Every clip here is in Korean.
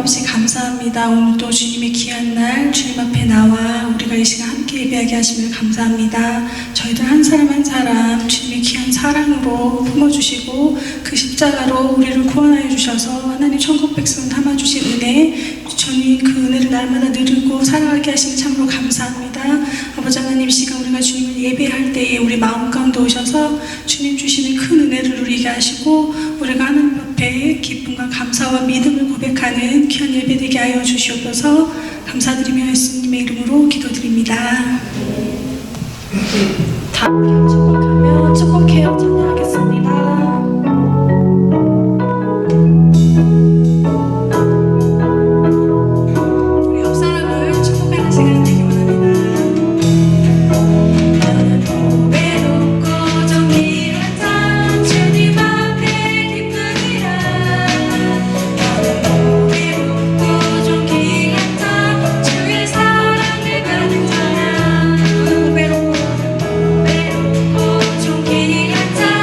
없이 감사합니다. 오늘도 주님의 귀한 날 주님 앞에 나와 우리가 이 시간 함께 예배하게 하심을 감사합니다. 저희들 한 사람 한 사람 주님의 귀한 사랑으로 품어주시고 그 십자가로 우리를 구원하여 주셔서 하나님 천국 백성 담아주신 은혜, 주님 그 은혜를 날마다 누리고 살아가게 하시니 참으로 감사합니다. 아버지 하나님, 이 시간 우리가 주님을 예배할 때에 우리 마음 가운데 오셔서 주님 주시는 큰 은혜를 누리게 하시고 우리가 하나님 앞에 기쁨과 감사와 믿음을 고백하는 귀한 예배 되게 하여 주시옵소서. 감사드리며 예수님의 이름으로 기도드립니다. 다 함께 축복하며 축복해요 찬양하겠습니다. 좀 귀한 자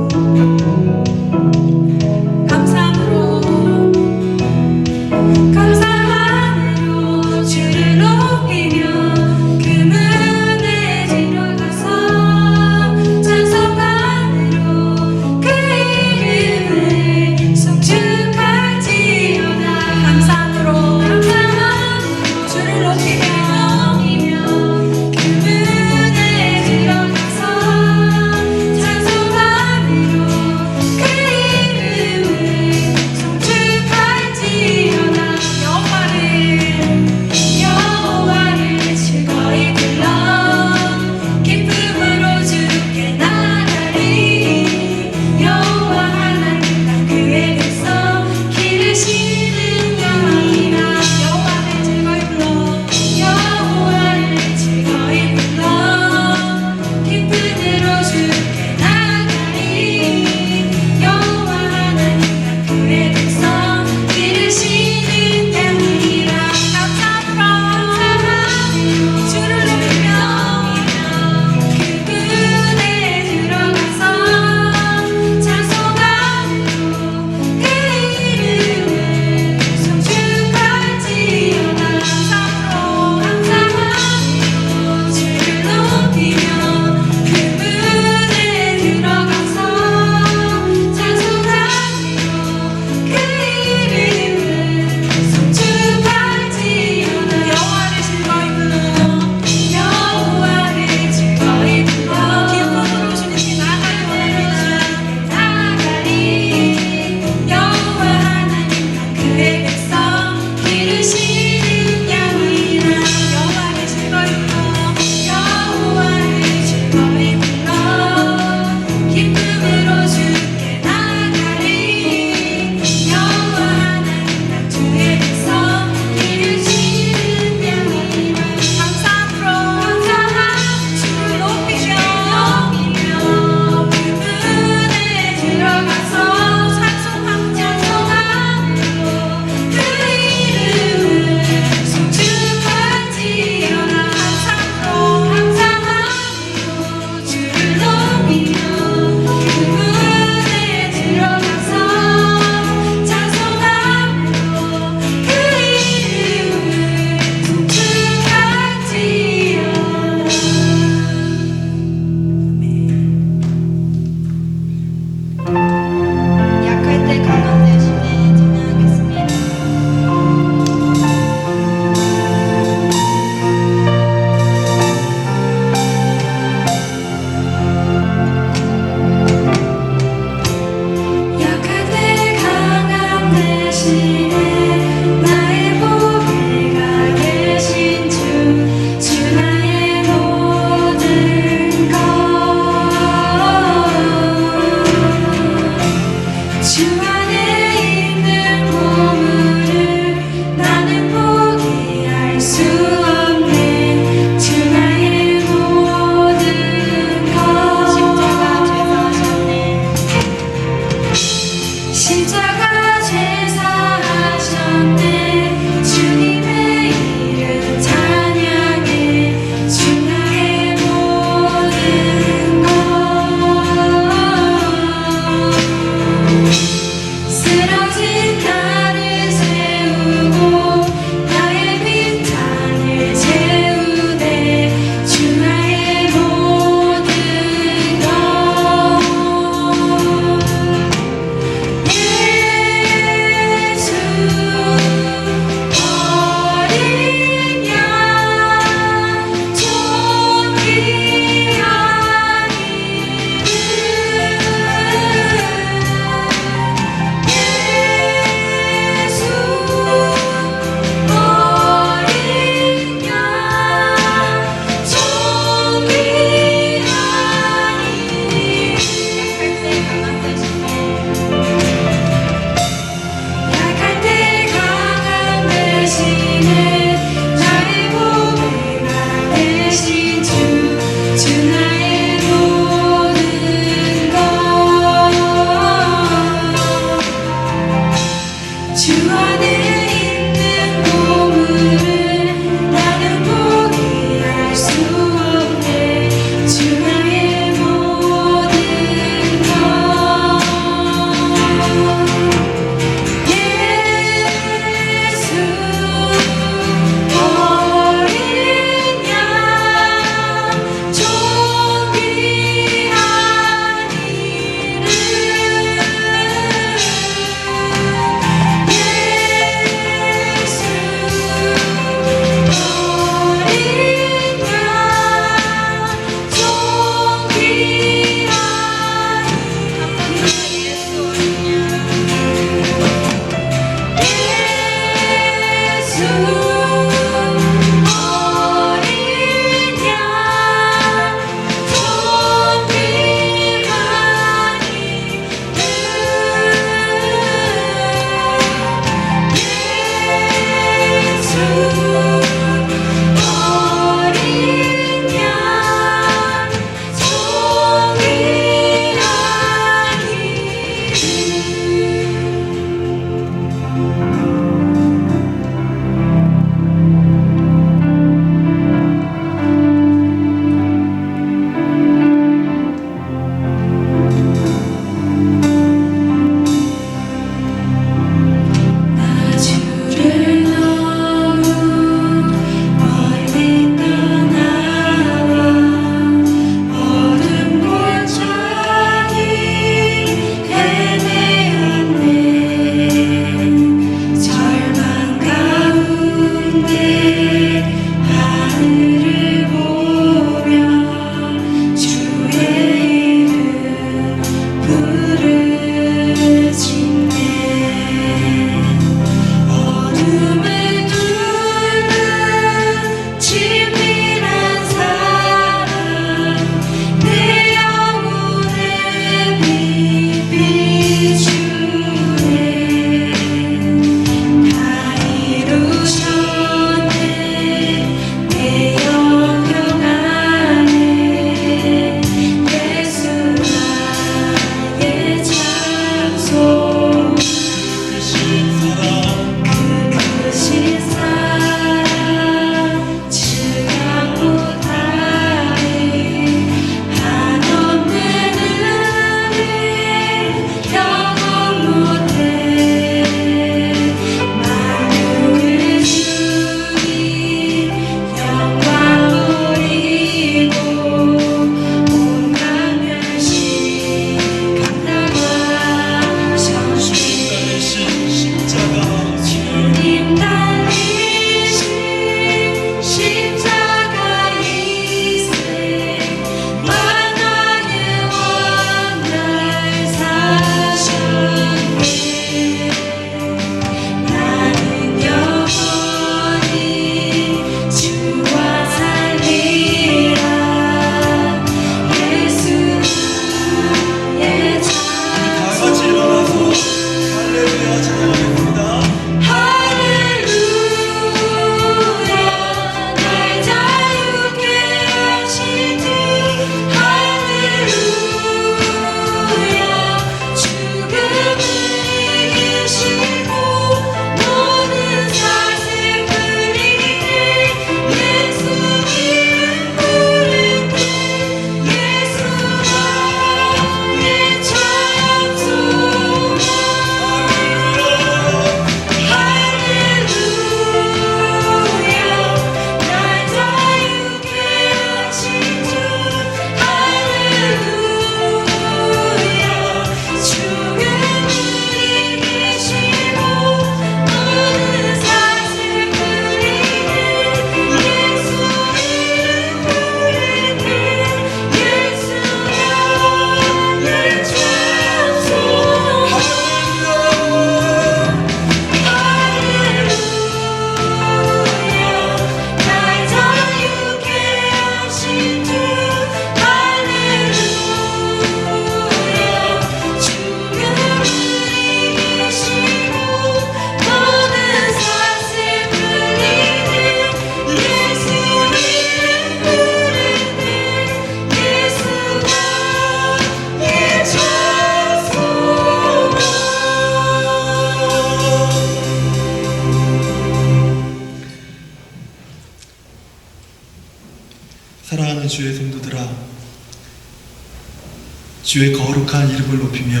주의 거룩한 이름을 높이며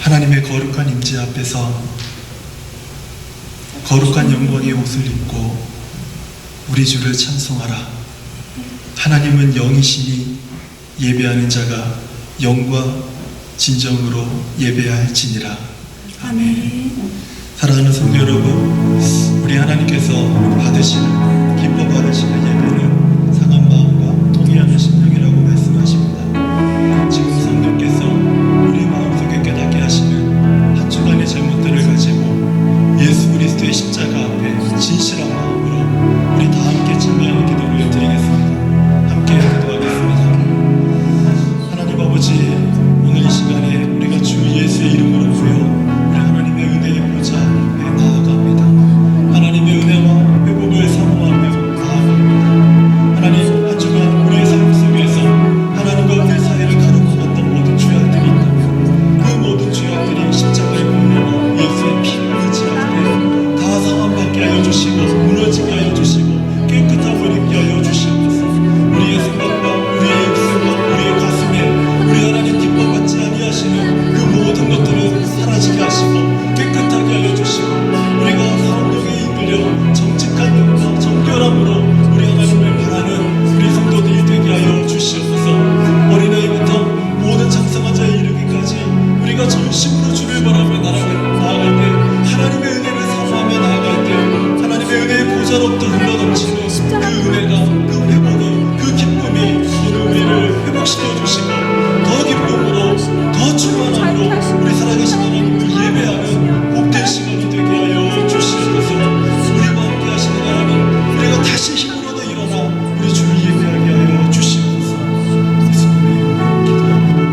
하나님의 거룩한 임재 앞에서 거룩한 영광의 옷을 입고 우리 주를 찬송하라. 하나님은 영이시니 예배하는 자가 영과 진정으로 예배할지니라. 아멘. 사랑하는 성도 여러분, 우리 하나님께서 받으시는, 기뻐 받으시는 예배는 상한 마음과 통회하는 심령이라고 말씀하십니다. 지금 성령께서 우리 마음속에 깨닫게 하시는 한 주간의 잘못들을 가지고 예수 그리스도의 십자가 앞에 진실한 마음으로 우리 다 함께 찬양의 기도를 드리겠습니다. 함께 기도하겠습니다. 하나님 아버지, 오늘 이 시간에 우리가 주 예수의 이름으로 모여 우리 하나님의 은혜의 보좌 앞에 나아갑니다. 하나님의 은혜와 회복을 사모하며 나아갑니다. 하나님, 한 주간 우리의 삶 속에서 하나님과 우리 사이를 가로막았던 모든 죄악들이 있다면 그 모든 죄악들이 십자가의 공로와 예수의 피를 의지할 때 다 사함받게 하여 주시고 무너지게 하여 주시고 깨끗하고 입게 하여 주시옵소서. 우리의 생각과 우리의 입술과 우리의 가슴에 우리 하나님 기뻐받지 아니하시는 그 모든 것들을 사라지게 하시고 깨끗하게 하여 주시고 우리가 사업력에 이끌려 정직한 영과 정결함으로 우리 하나님을 바라는 우리 성도들이 되게 하여 주시옵소서. 어린아이부터 모든 장성한 자에 이르기까지 우리가 전심으로 주를 바라며 나아갈 때, 하나님의 은혜를 사모하며 나아갈 때 하나님의 은혜의 보좌로부터 흘러넘치는 그 은혜가, 그 회복이, 그 기쁨이 오늘 우리를 회복시켜 주시고 더 기쁨으로, 더 충만함으로 우리 살아계신 하나님을 예배하는 복된 시간이 되게 하여 주시옵소서. 우리와 함께 하시는 하나님, 우리가 다시 힘으로도 일어나 우리 주를 예배하게 하여 주시옵소서. 예수님의 이름으로 기도합니다.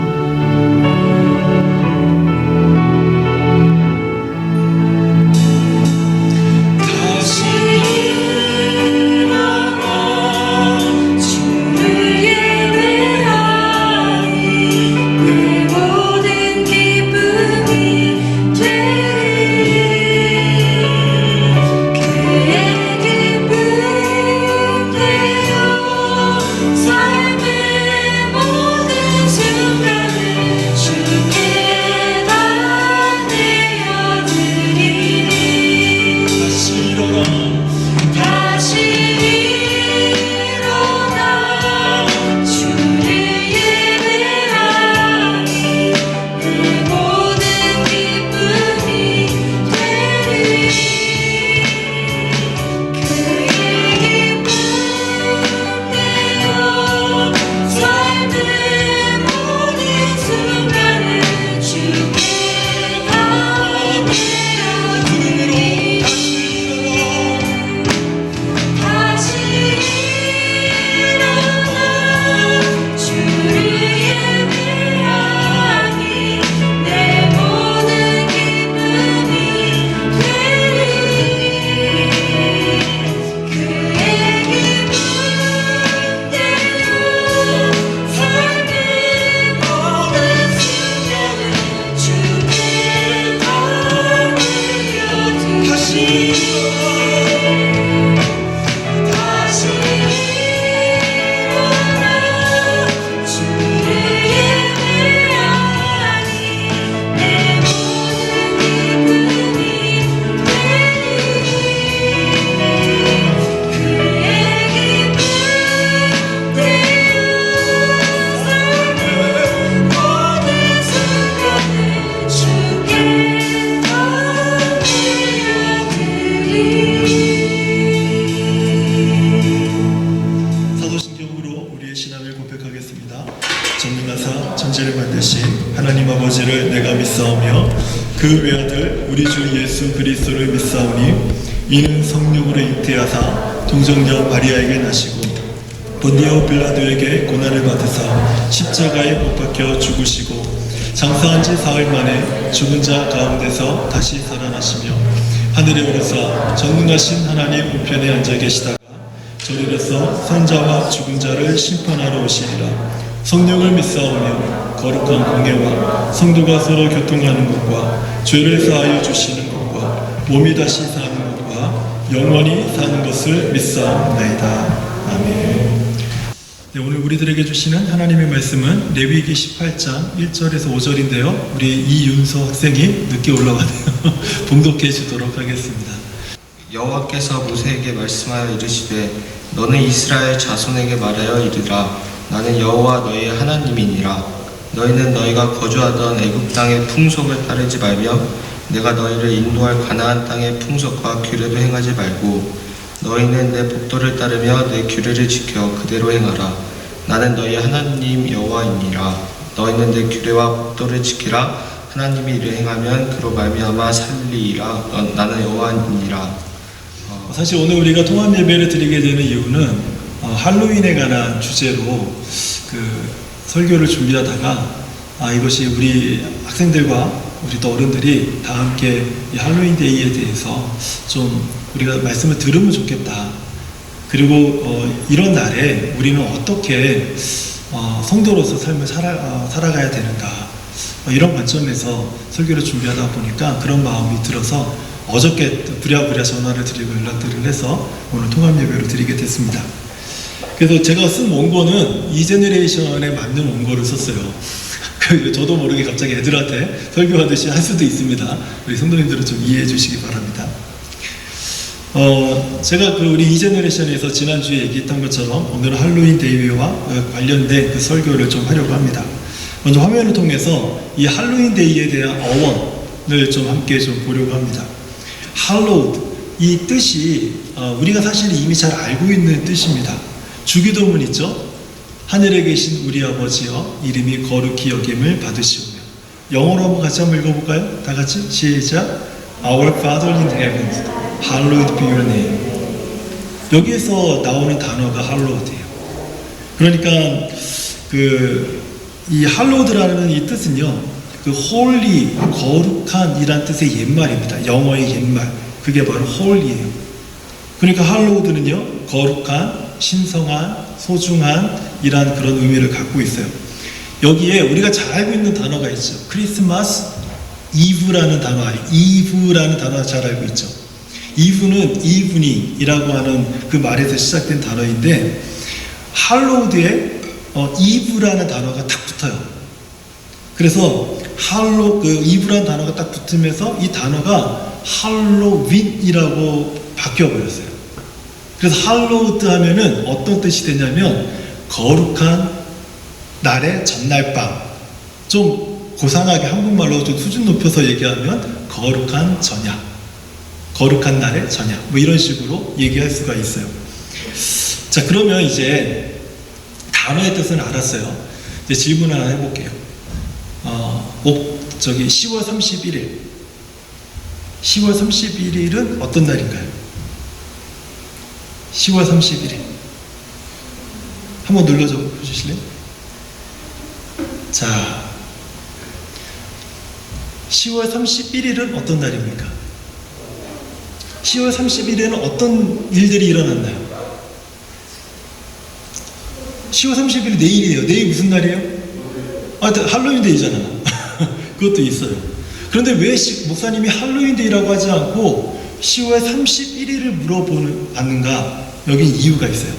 전능하사 천지를 만드신 하나님 아버지를 내가 믿사오며 그 외아들 우리 주 예수 그리스도를 믿사오니 이는 성령으로 잉태하사 동정녀 마리아에게 나시고 본디오 빌라도에게 고난을 받으사 십자가에 못 박혀 죽으시고 장사한 지 사흘 만에 죽은 자 가운데서 다시 살아나시며 하늘에 오르사 전능하신 하나님 우편에 앉아 계시다가 저리로서 선자와 죽은 자를 심판하러 오시리라. 성령을 믿사오며 거룩한 공예와 성도가 서로 교통하는 것과 죄를 사하여 주시는 것과 몸이 다시 사는 것과 영원히 사는 것을 믿사옵나이다. 아멘. 네, 오늘 우리들에게 주시는 하나님의 말씀은 레위기 18장 1절에서 5절인데요. 우리 이윤서 학생이 늦게 올라가네요. 봉독해 주도록 하겠습니다. 여호와께서 모세에게 말씀하여 이르시되 너는 이스라엘 자손에게 말하여 이르라. 나는 여호와 너희의 하나님이니라. 너희는 너희가 거주하던 애굽 땅의 풍속을 따르지 말며 내가 너희를 인도할 가나안 땅의 풍속과 규례도 행하지 말고 너희는 내 법도를 따르며 내 규례를 지켜 그대로 행하라. 나는 너희 하나님 여호와이니라. 너희는 내 규례와 법도를 지키라. 하나님이 이를 행하면 그로 말미암아 살리라. 나는 여호와이니라. 사실 오늘 우리가 통합 예배를 드리게 되는 이유는 할로윈에 관한 주제로 그 설교를 준비하다가 이것이 우리 학생들과 우리 또 어른들이 다 함께 이 할로윈 데이에 대해서 좀 우리가 말씀을 들으면 좋겠다. 그리고 이런 날에 우리는 어떻게 성도로서 삶을 살아가야 되는가, 이런 관점에서 설교를 준비하다 보니까 그런 마음이 들어서 어저께 부랴부랴 전화를 드리고 연락들을 해서 오늘 통합 예배로 드리게 됐습니다. 그래서 제가 쓴 원고는 이 제너레이션에 맞는 원고를 썼어요. 저도 모르게 갑자기 애들한테 설교하듯이 할 수도 있습니다. 우리 성도님들은 좀 이해해 주시기 바랍니다. 제가 우리 이 제너레이션에서 지난주에 얘기했던 것처럼 오늘은 할로윈 데이와 관련된 그 설교를 좀 하려고 합니다. 먼저 화면을 통해서 이 할로윈 데이에 대한 어원을 좀 함께 좀 보려고 합니다. 할로우드, 이 뜻이 우리가 사실 이미 잘 알고 있는 뜻입니다. 주기도문 있죠? 하늘에 계신 우리 아버지여 이름이 거룩히 여김을 받으시오며. 영어로 한번 같이 한번 읽어볼까요? 다 같이 시작. Our Father in heaven, hallowed be your name. 여기에서 나오는 단어가 hallowed예요. 그러니까 이 hallowed라는 이 뜻은요, holy, 거룩한 이란 뜻의 옛말입니다. 영어의 옛말. 그게 바로 holy예요. 그러니까 hallowed는요, 거룩한, 신성한, 소중한 이란 그런 의미를 갖고 있어요. 여기에 우리가 잘 알고 있는 단어가 있죠. 크리스마스 이브라는 단어, 이브라는 단어 잘 알고 있죠. 이브는 이브닝이라고 하는 그 말에서 시작된 단어인데, 할로우드에 이브라는 단어가 딱 붙어요. 그래서 이브라는 단어가 딱 붙으면서 이 단어가 할로윈이라고 바뀌어버렸어요. 그래서 할로우드 하면은 어떤 뜻이 되냐면 거룩한 날의 전날 밤. 좀 고상하게 한국말로 좀 수준 높여서 얘기하면 거룩한 저녁, 거룩한 날의 저녁, 뭐 이런 식으로 얘기할 수가 있어요. 자, 그러면 이제 단어의 뜻은 알았어요. 이제 질문 하나 해볼게요. 10월 31일. 10월 31일은 어떤 날인가요? 10월 31일. 한번 눌러줘 주실래요? 자, 10월 31일은 어떤 날입니까? 10월 31일에는 어떤 일들이 일어났나요? 10월 31일 내일이에요. 내일 무슨 날이에요? 할로윈 데이잖아. 그것도 있어요. 그런데 왜 목사님이 할로윈 데이라고 하지 않고 10월 31일을 물어봤는가? 여긴 이유가 있어요.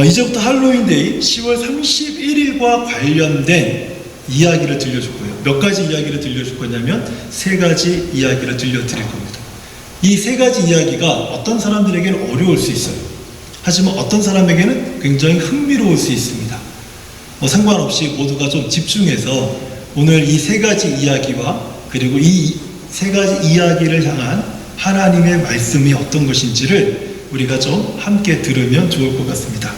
이제부터 할로윈 데이 10월 31일과 관련된 이야기를 들려줄 거예요. 몇 가지 이야기를 들려줄 거냐면 3가지 이야기를 들려드릴 겁니다. 이 3가지 이야기가 어떤 사람들에게는 어려울 수 있어요. 하지만 어떤 사람에게는 굉장히 흥미로울 수 있습니다. 상관없이 모두가 좀 집중해서 오늘 이 3가지 이야기와 그리고 이 3가지 이야기를 향한 하나님의 말씀이 어떤 것인지를 우리가 좀 함께 들으면 좋을 것 같습니다.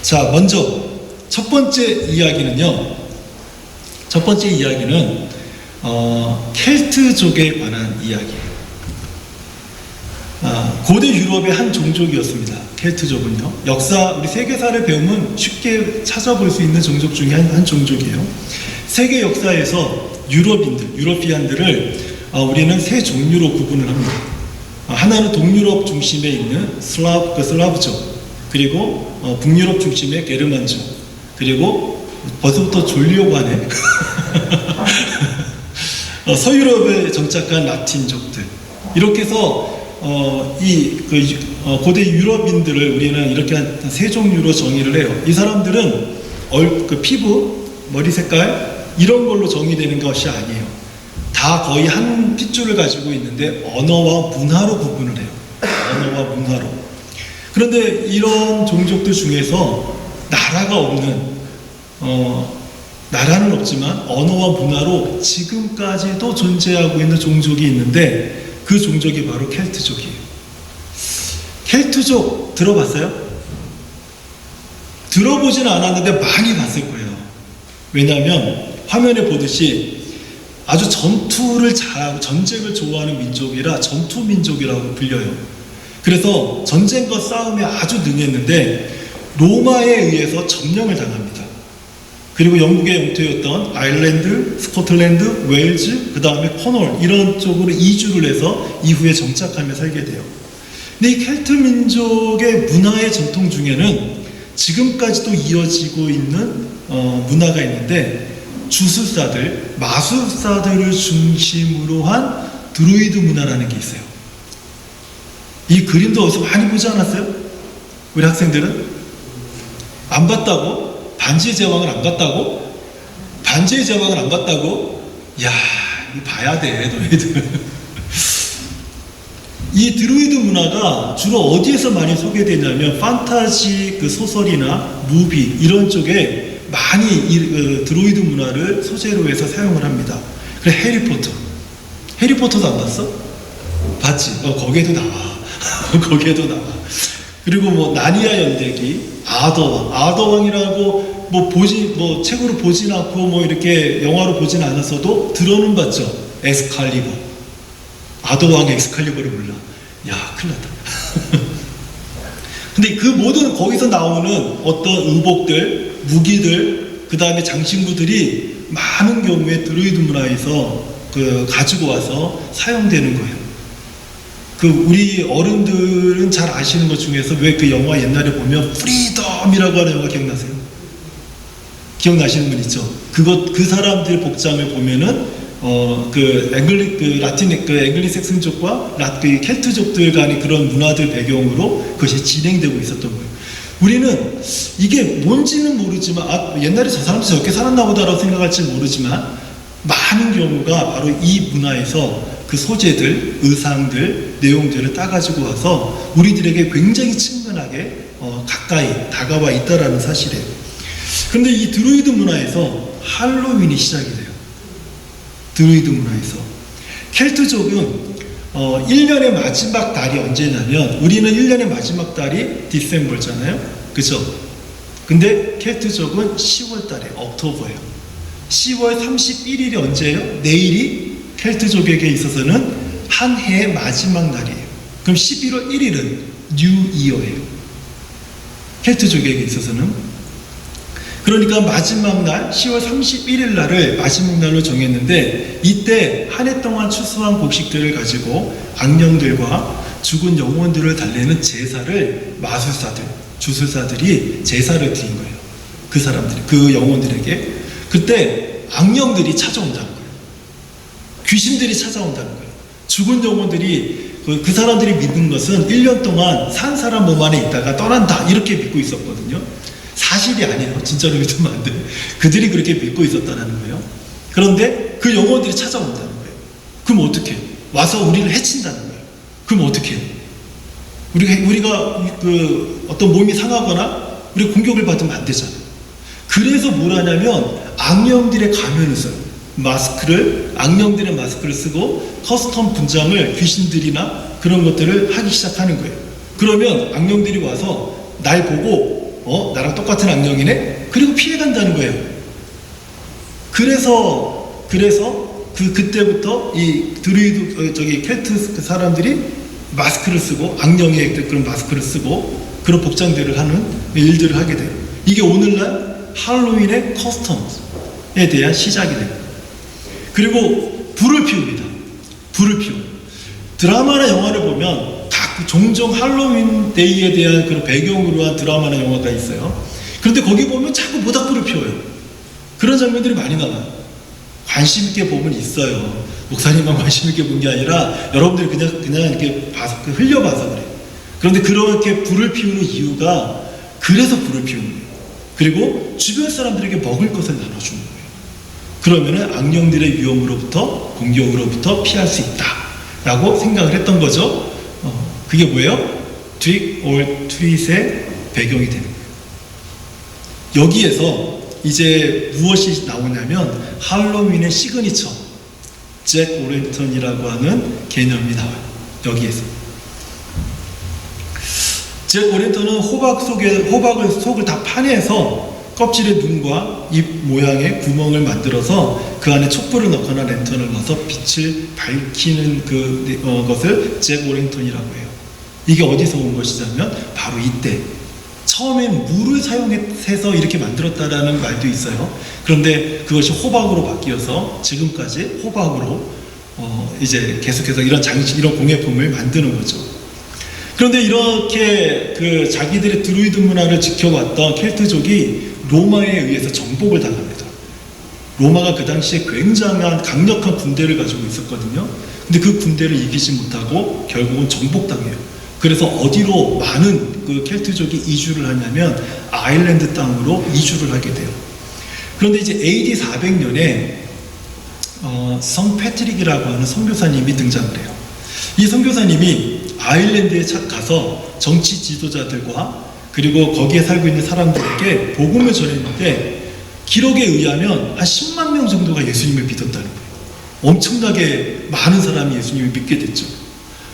자, 먼저 첫 번째 이야기는 켈트족에 관한 이야기예요. 고대 유럽의 한 종족이었습니다. 켈트족은요. 우리 세계사를 배우면 쉽게 찾아볼 수 있는 종족 중에 한 종족이에요. 세계 역사에서 유러피안들을 우리는 3종류로 구분을 합니다. 하나는 동유럽 중심에 있는 슬라브족, 그리고 북유럽 중심의 게르만족, 그리고 벌써부터 졸리려고 하네. 서유럽에 정착한 라틴족들. 이렇게 해서 고대 유럽인들을 우리는 이렇게 한 세 종류로 정의를 해요. 이 사람들은 그 피부, 머리 색깔 이런 걸로 정의되는 것이 아니에요. 다 거의 한 핏줄을 가지고 있는데 언어와 문화로 구분을 해요. 언어와 문화로. 그런데 이런 종족들 중에서 나라가 없는 나라는 없지만 언어와 문화로 지금까지도 존재하고 있는 종족이 있는데 그 종족이 바로 켈트족이에요. 켈트족 들어봤어요? 들어보지는 않았는데 많이 봤을 거예요. 왜냐하면 화면에 보듯이 아주 전투를 잘하고 전쟁을 좋아하는 민족이라 전투 민족이라고 불려요. 그래서 전쟁과 싸움에 아주 능했는데 로마에 의해서 점령을 당합니다. 그리고 영국의 영토였던 아일랜드, 스코틀랜드, 웨일즈, 그 다음에 코널 이런 쪽으로 이주를 해서 이후에 정착하며 살게 돼요. 근데 이 켈트 민족의 문화의 전통 중에는 지금까지도 이어지고 있는 문화가 있는데 주술사들, 마술사들을 중심으로 한 드루이드 문화라는 게 있어요. 이 그림도 어디서 많이 보지 않았어요? 우리 학생들은? 안 봤다고? 반지의 제왕을 안 봤다고? 반지의 제왕을 안 봤다고? 야, 이거 봐야 돼, 너희들. 이 드루이드 문화가 주로 어디에서 많이 소개되냐면 판타지 그 소설이나 무비 이런 쪽에 많이 이 드루이드 문화를 소재로 해서 사용을 합니다. 그래 해리포터. 해리포터도 안 봤어? 봤지? 거기에도 나와. 거기에도 나와. 그리고 뭐 나니아 연대기, 아더왕이라고 뭐 책으로 보진 않고 뭐 이렇게 영화로 보진 않았어도 들어는 봤죠. 엑스칼리버. 아더왕 엑스칼리버를 몰라. 야, 큰일 났다. 근데 그 모든 거기서 나오는 어떤 의복들, 무기들, 그 다음에 장신구들이 많은 경우에 드루이드 문화에서 가지고 와서 사용되는 거예요. 우리 어른들은 잘 아시는 것 중에서 왜 그 영화 옛날에 보면 프리덤이라고 하는 영화 기억나세요? 기억나시는 분 있죠? 그 사람들 복장을 보면은 앵글리색슨족과 켈트족들 간의 그런 문화들 배경으로 그것이 진행되고 있었던 거예요. 우리는 이게 뭔지는 모르지만, 옛날에 저 사람도 저렇게 살았나 보다라고 생각할지 모르지만, 많은 경우가 바로 이 문화에서 그 소재들, 의상들, 내용들을 따가지고 와서 우리들에게 굉장히 친근하게 가까이 다가와 있다라는 사실이에요. 그런데 이 드루이드 문화에서 할로윈이 시작이 돼요. 드루이드 문화에서. 켈트족은 1년의 마지막 달이 언제냐면 우리는 1년의 마지막 달이 디셈버잖아요. 그죠? 근데 켈트족은 10월 달에 옥토버예요. 10월 31일이 언제예요? 내일이 켈트족에게 있어서는 한 해의 마지막 날이에요. 그럼 11월 1일은 뉴 이어예요. 켈트족에게 있어서는. 그러니까 마지막 날 10월 31일 날을 마지막 날로 정했는데 이때 한 해 동안 추수한 곡식들을 가지고 악령들과 죽은 영혼들을 달래는 제사를 마술사들, 주술사들이 제사를 드린 거예요. 그 사람들이, 그 영혼들에게. 그때 악령들이 찾아온다는 거예요. 귀신들이 찾아온다는 거예요. 죽은 영혼들이 그 사람들이 믿는 것은 1년 동안 산 사람 몸 안에 있다가 떠난다 이렇게 믿고 있었거든요. 사실이 아니에요. 진짜로 믿으면 안 돼. 그들이 그렇게 믿고 있었다는 거예요. 그런데 그 영혼들이 찾아온다는 거예요. 그럼 어떻게? 와서 우리를 해친다는 거예요. 그럼 어떻게? 우리가 어떤 몸이 상하거나 우리 공격을 받으면 안 되잖아요. 그래서 뭘 하냐면 악령들의 가면을 써요. 악령들의 마스크를 쓰고 커스텀 분장을 귀신들이나 그런 것들을 하기 시작하는 거예요. 그러면 악령들이 와서 날 보고 나랑 똑같은 악령이네? 그리고 피해간다는 거예요. 그래서 그때부터 이 드루이드, 켈트 사람들이 마스크를 쓰고, 악령의 그런 마스크를 쓰고, 그런 복장들을 하는 일들을 하게 돼요. 이게 오늘날 할로윈의 커스텀에 대한 시작이 돼요. 그리고 불을 피웁니다. 불을 피워요. 드라마나 영화를 보면 종종 할로윈 데이에 대한 그런 배경으로 한 드라마나 영화가 있어요. 그런데 거기 보면 자꾸 모닥불을 피워요. 그런 장면들이 많이 나와요. 관심 있게 보면 있어요. 목사님만 관심 있게 본 게 아니라 여러분들이 그냥 이렇게 흘려봐서 그래요. 그런데 그렇게 불을 피우는 이유가 그래서 불을 피우는 거예요. 그리고 주변 사람들에게 먹을 것을 나눠주는 거예요. 그러면은 악령들의 위험으로부터, 공격으로부터 피할 수 있다라고 생각을 했던 거죠. 그게 뭐예요? Trick or Treat의 배경이 되는 거예요. 여기에서 이제 무엇이 나오냐면 할로윈의 시그니처 잭 오랭턴이라고 하는 개념이 나와요. 여기에서 잭 오랭턴은 호박을 속을 다 파내서 껍질에 눈과 입 모양의 구멍을 만들어서 그 안에 촛불을 넣거나 랜턴을 넣어서 빛을 밝히는 것을 잭 오랭턴이라고 해요. 이게 어디서 온 것이냐면 바로 이때 처음엔 물을 사용해서 이렇게 만들었다라는 말도 있어요. 그런데 그것이 호박으로 바뀌어서 지금까지 호박으로 이제 계속해서 이런 장식, 이런 공예품을 만드는 거죠. 그런데 이렇게 자기들의 드루이드 문화를 지켜왔던 켈트족이 로마에 의해서 정복을 당합니다. 로마가 그 당시에 굉장한 강력한 군대를 가지고 있었거든요. 근데 그 군대를 이기지 못하고 결국은 정복당해요. 그래서 어디로 많은 켈트족이 이주를 하냐면 아일랜드 땅으로 이주를 하게 돼요. 그런데 이제 AD 400년에 성 패트릭이라고 하는 선교사님이 등장을 해요. 이 선교사님이 아일랜드에 가서 정치 지도자들과 그리고 거기에 살고 있는 사람들에게 복음을 전했는데 기록에 의하면 한 10만 명 정도가 예수님을 믿었다는 거예요. 엄청나게 많은 사람이 예수님을 믿게 됐죠.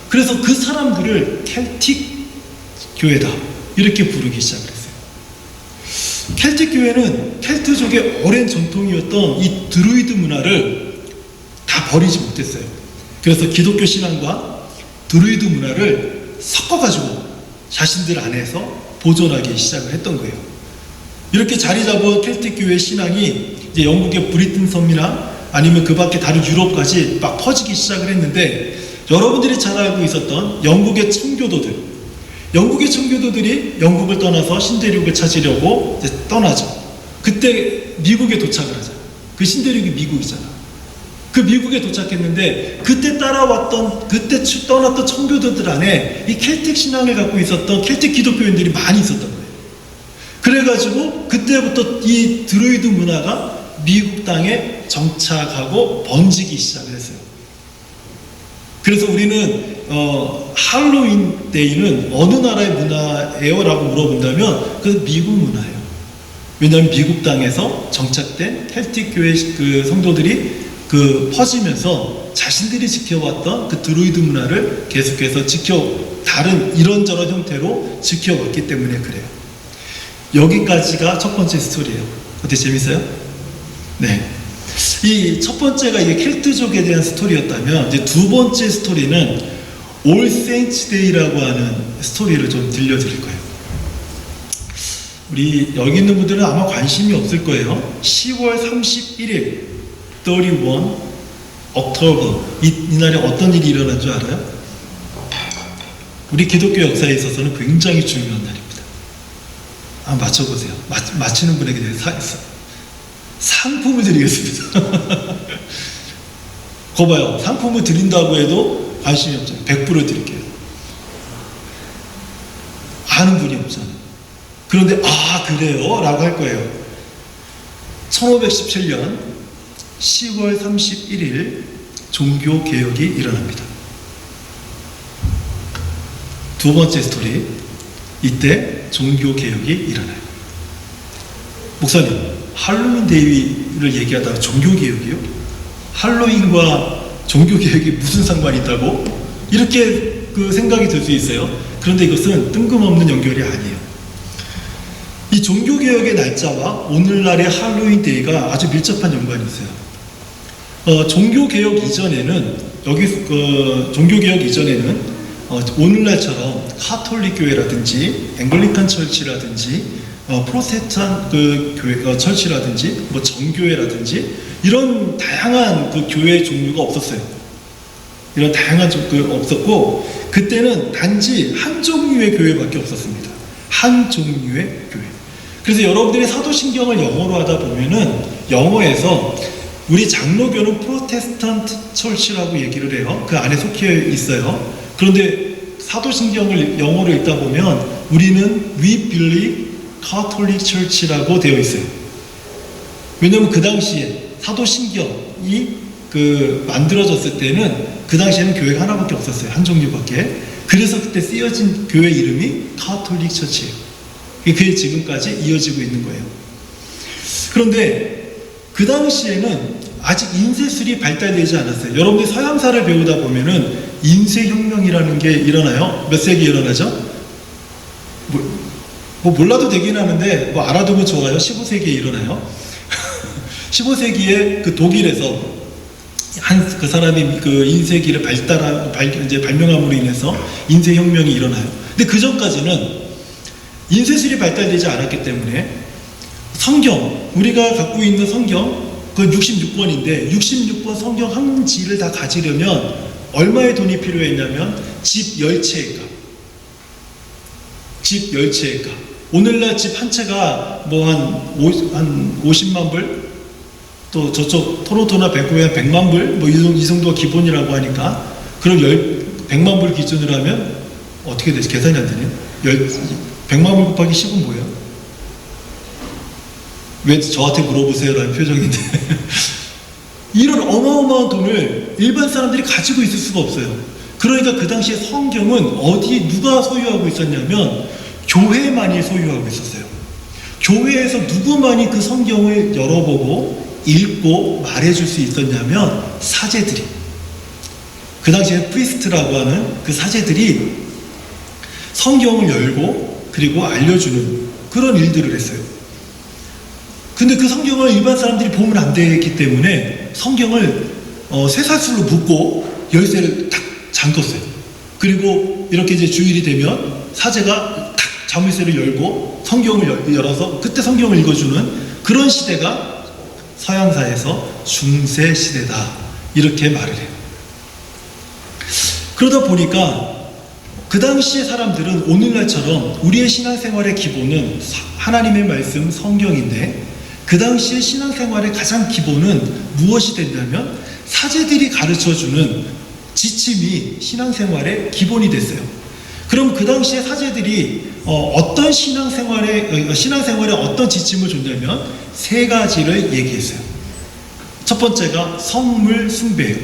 그래서 그 사람들을 켈틱 교회다 이렇게 부르기 시작을 했어요. 켈틱 교회는 켈트족의 오랜 전통이었던 이 드루이드 문화를 다 버리지 못했어요. 그래서 기독교 신앙과 드루이드 문화를 섞어가지고 자신들 안에서 보존하기 시작을 했던 거예요. 이렇게 자리 잡은 켈틱 교회 신앙이 이제 영국의 브리튼 섬이나 아니면 그 밖에 다른 유럽까지 막 퍼지기 시작을 했는데 여러분들이 잘 알고 있었던 영국의 청교도들이 영국을 떠나서 신대륙을 찾으려고 이제 떠나죠. 그때 미국에 도착을 하잖아요. 그 신대륙이 미국이잖아. 그 미국에 도착했는데 그때 떠났던 청교도들 안에 이 켈틱 신앙을 갖고 있었던 켈틱 기독교인들이 많이 있었던 거예요. 그래가지고 그때부터 이 드루이드 문화가 미국 땅에 정착하고 번지기 시작을 했어요. 그래서 우리는 할로윈 데이는 어느 나라의 문화예요? 라고 물어본다면 그건 미국 문화예요. 왜냐하면 미국 땅에서 정착된 켈틱 교회 성도들이 퍼지면서 자신들이 지켜왔던 그 드루이드 문화를 계속해서 다른 이런저런 형태로 지켜왔기 때문에 그래요. 여기까지가 첫 번째 스토리예요. 어때, 재밌어요? 네. 이 첫 번째가 이게 켈트족에 대한 스토리였다면 이제 두 번째 스토리는 올 세인츠 데이라고 하는 스토리를 좀 들려드릴 거예요. 우리 여기 있는 분들은 아마 관심이 없을 거예요. 10월 31일 31 October 이날에 어떤 일이 일어난 줄 알아요? 우리 기독교 역사에 있어서는 굉장히 중요한 날입니다. 한번 맞춰보세요. 맞히는 분에게 상품을 드리겠습니다. 거 봐요. 상품을 드린다고 해도 관심이 없잖아요. 100% 드릴게요. 아는 분이 없잖아요. 그런데 그래요? 라고 할 거예요. 1517년 10월 31일 종교개혁이 일어납니다. 두 번째 스토리, 이때 종교개혁이 일어나요. 목사님, 할로윈 데이를 얘기하다가 종교개혁이요? 할로윈과 종교개혁이 무슨 상관이 있다고? 이렇게 생각이 들 수 있어요. 그런데 이것은 뜬금없는 연결이 아니에요. 이 종교개혁의 날짜와 오늘날의 할로윈 데이가 아주 밀접한 연관이 있어요. 종교개혁 이전에는 오늘날처럼 카톨릭 교회라든지 앵글리칸 철치라든지 프로테스탄 교회 철치라든지 정교회라든지 이런 다양한 교회 종류가 없었어요. 이런 다양한 종교가 없었고 그때는 단지 한 종류의 교회밖에 없었습니다. 한 종류의 교회. 그래서 여러분들이 사도신경을 영어로 하다 보면은 영어에서 우리 장로교는 프로테스탄트 철치라고 얘기를 해요. 그 안에 속해 있어요. 그런데 사도신경을 영어로 읽다 보면 우리는 We Believe Catholic Church라고 되어 있어요. 왜냐하면 그 당시에 사도신경이 만들어졌을 때는 그 당시에는 교회가 하나밖에 없었어요. 한 종류밖에. 그래서 그때 쓰여진 교회 이름이 카톨릭 처치예요. 그게 지금까지 이어지고 있는 거예요. 그런데 그 당시에는 아직 인쇄술이 발달되지 않았어요. 여러분들이 서양사를 배우다 보면은 인쇄혁명이라는 게 일어나요. 몇 세기에 일어나죠? 뭐 몰라도 되긴 하는데 뭐 알아두면 좋아요. 15세기에 일어나요. 15세기에 그 독일에서 그 사람이 그 인쇄기를 발명함으로 인해서 인쇄혁명이 일어나요. 근데 그 전까지는 인쇄술이 발달되지 않았기 때문에 성경, 우리가 갖고 있는 성경, 그 66권인데 66권 성경 한 지를 다 가지려면 얼마의 돈이 필요했냐면 집 10채의 값. 집 10채의 값. 오늘날 집 한 채가 뭐 한 50만 불? 또 저쪽 토론토나 밴쿠버에 100만 불? 뭐 이 정도가 기본이라고 하니까 그럼 100만 불 기준으로 하면 어떻게 되지? 계산이 안 되네. 100만 불 곱하기 10은 뭐예요? 왜 저한테 물어보세요? 라는 표정인데 이런 어마어마한 돈을 일반 사람들이 가지고 있을 수가 없어요. 그러니까 그 당시에 성경은 누가 소유하고 있었냐면 교회만이 소유하고 있었어요. 교회에서 누구만이 그 성경을 열어보고 읽고 말해줄 수 있었냐면 사제들이, 그 당시에 프리스트라고 하는 그 사제들이 성경을 열고 그리고 알려주는 그런 일들을 했어요. 근데 그 성경을 일반 사람들이 보면 안 되기 때문에 성경을 쇠사슬로 묶고 열쇠를 탁 잠궜어요. 그리고 이렇게 이제 주일이 되면 사제가 탁 자물쇠를 열고 성경을 열어서 그때 성경을 읽어주는 그런 시대가 서양사에서 중세 시대다, 이렇게 말을 해요. 그러다 보니까 그 당시의 사람들은 오늘날처럼 우리의 신앙생활의 기본은 하나님의 말씀 성경인데 그 당시의 신앙생활의 가장 기본은 무엇이 됐냐면 사제들이 가르쳐주는 지침이 신앙생활의 기본이 됐어요. 그럼 그 당시에 사제들이 어떤 신앙생활에 어떤 지침을 줬냐면 세 가지를 얘기했어요. 첫 번째가 성물 숭배예요.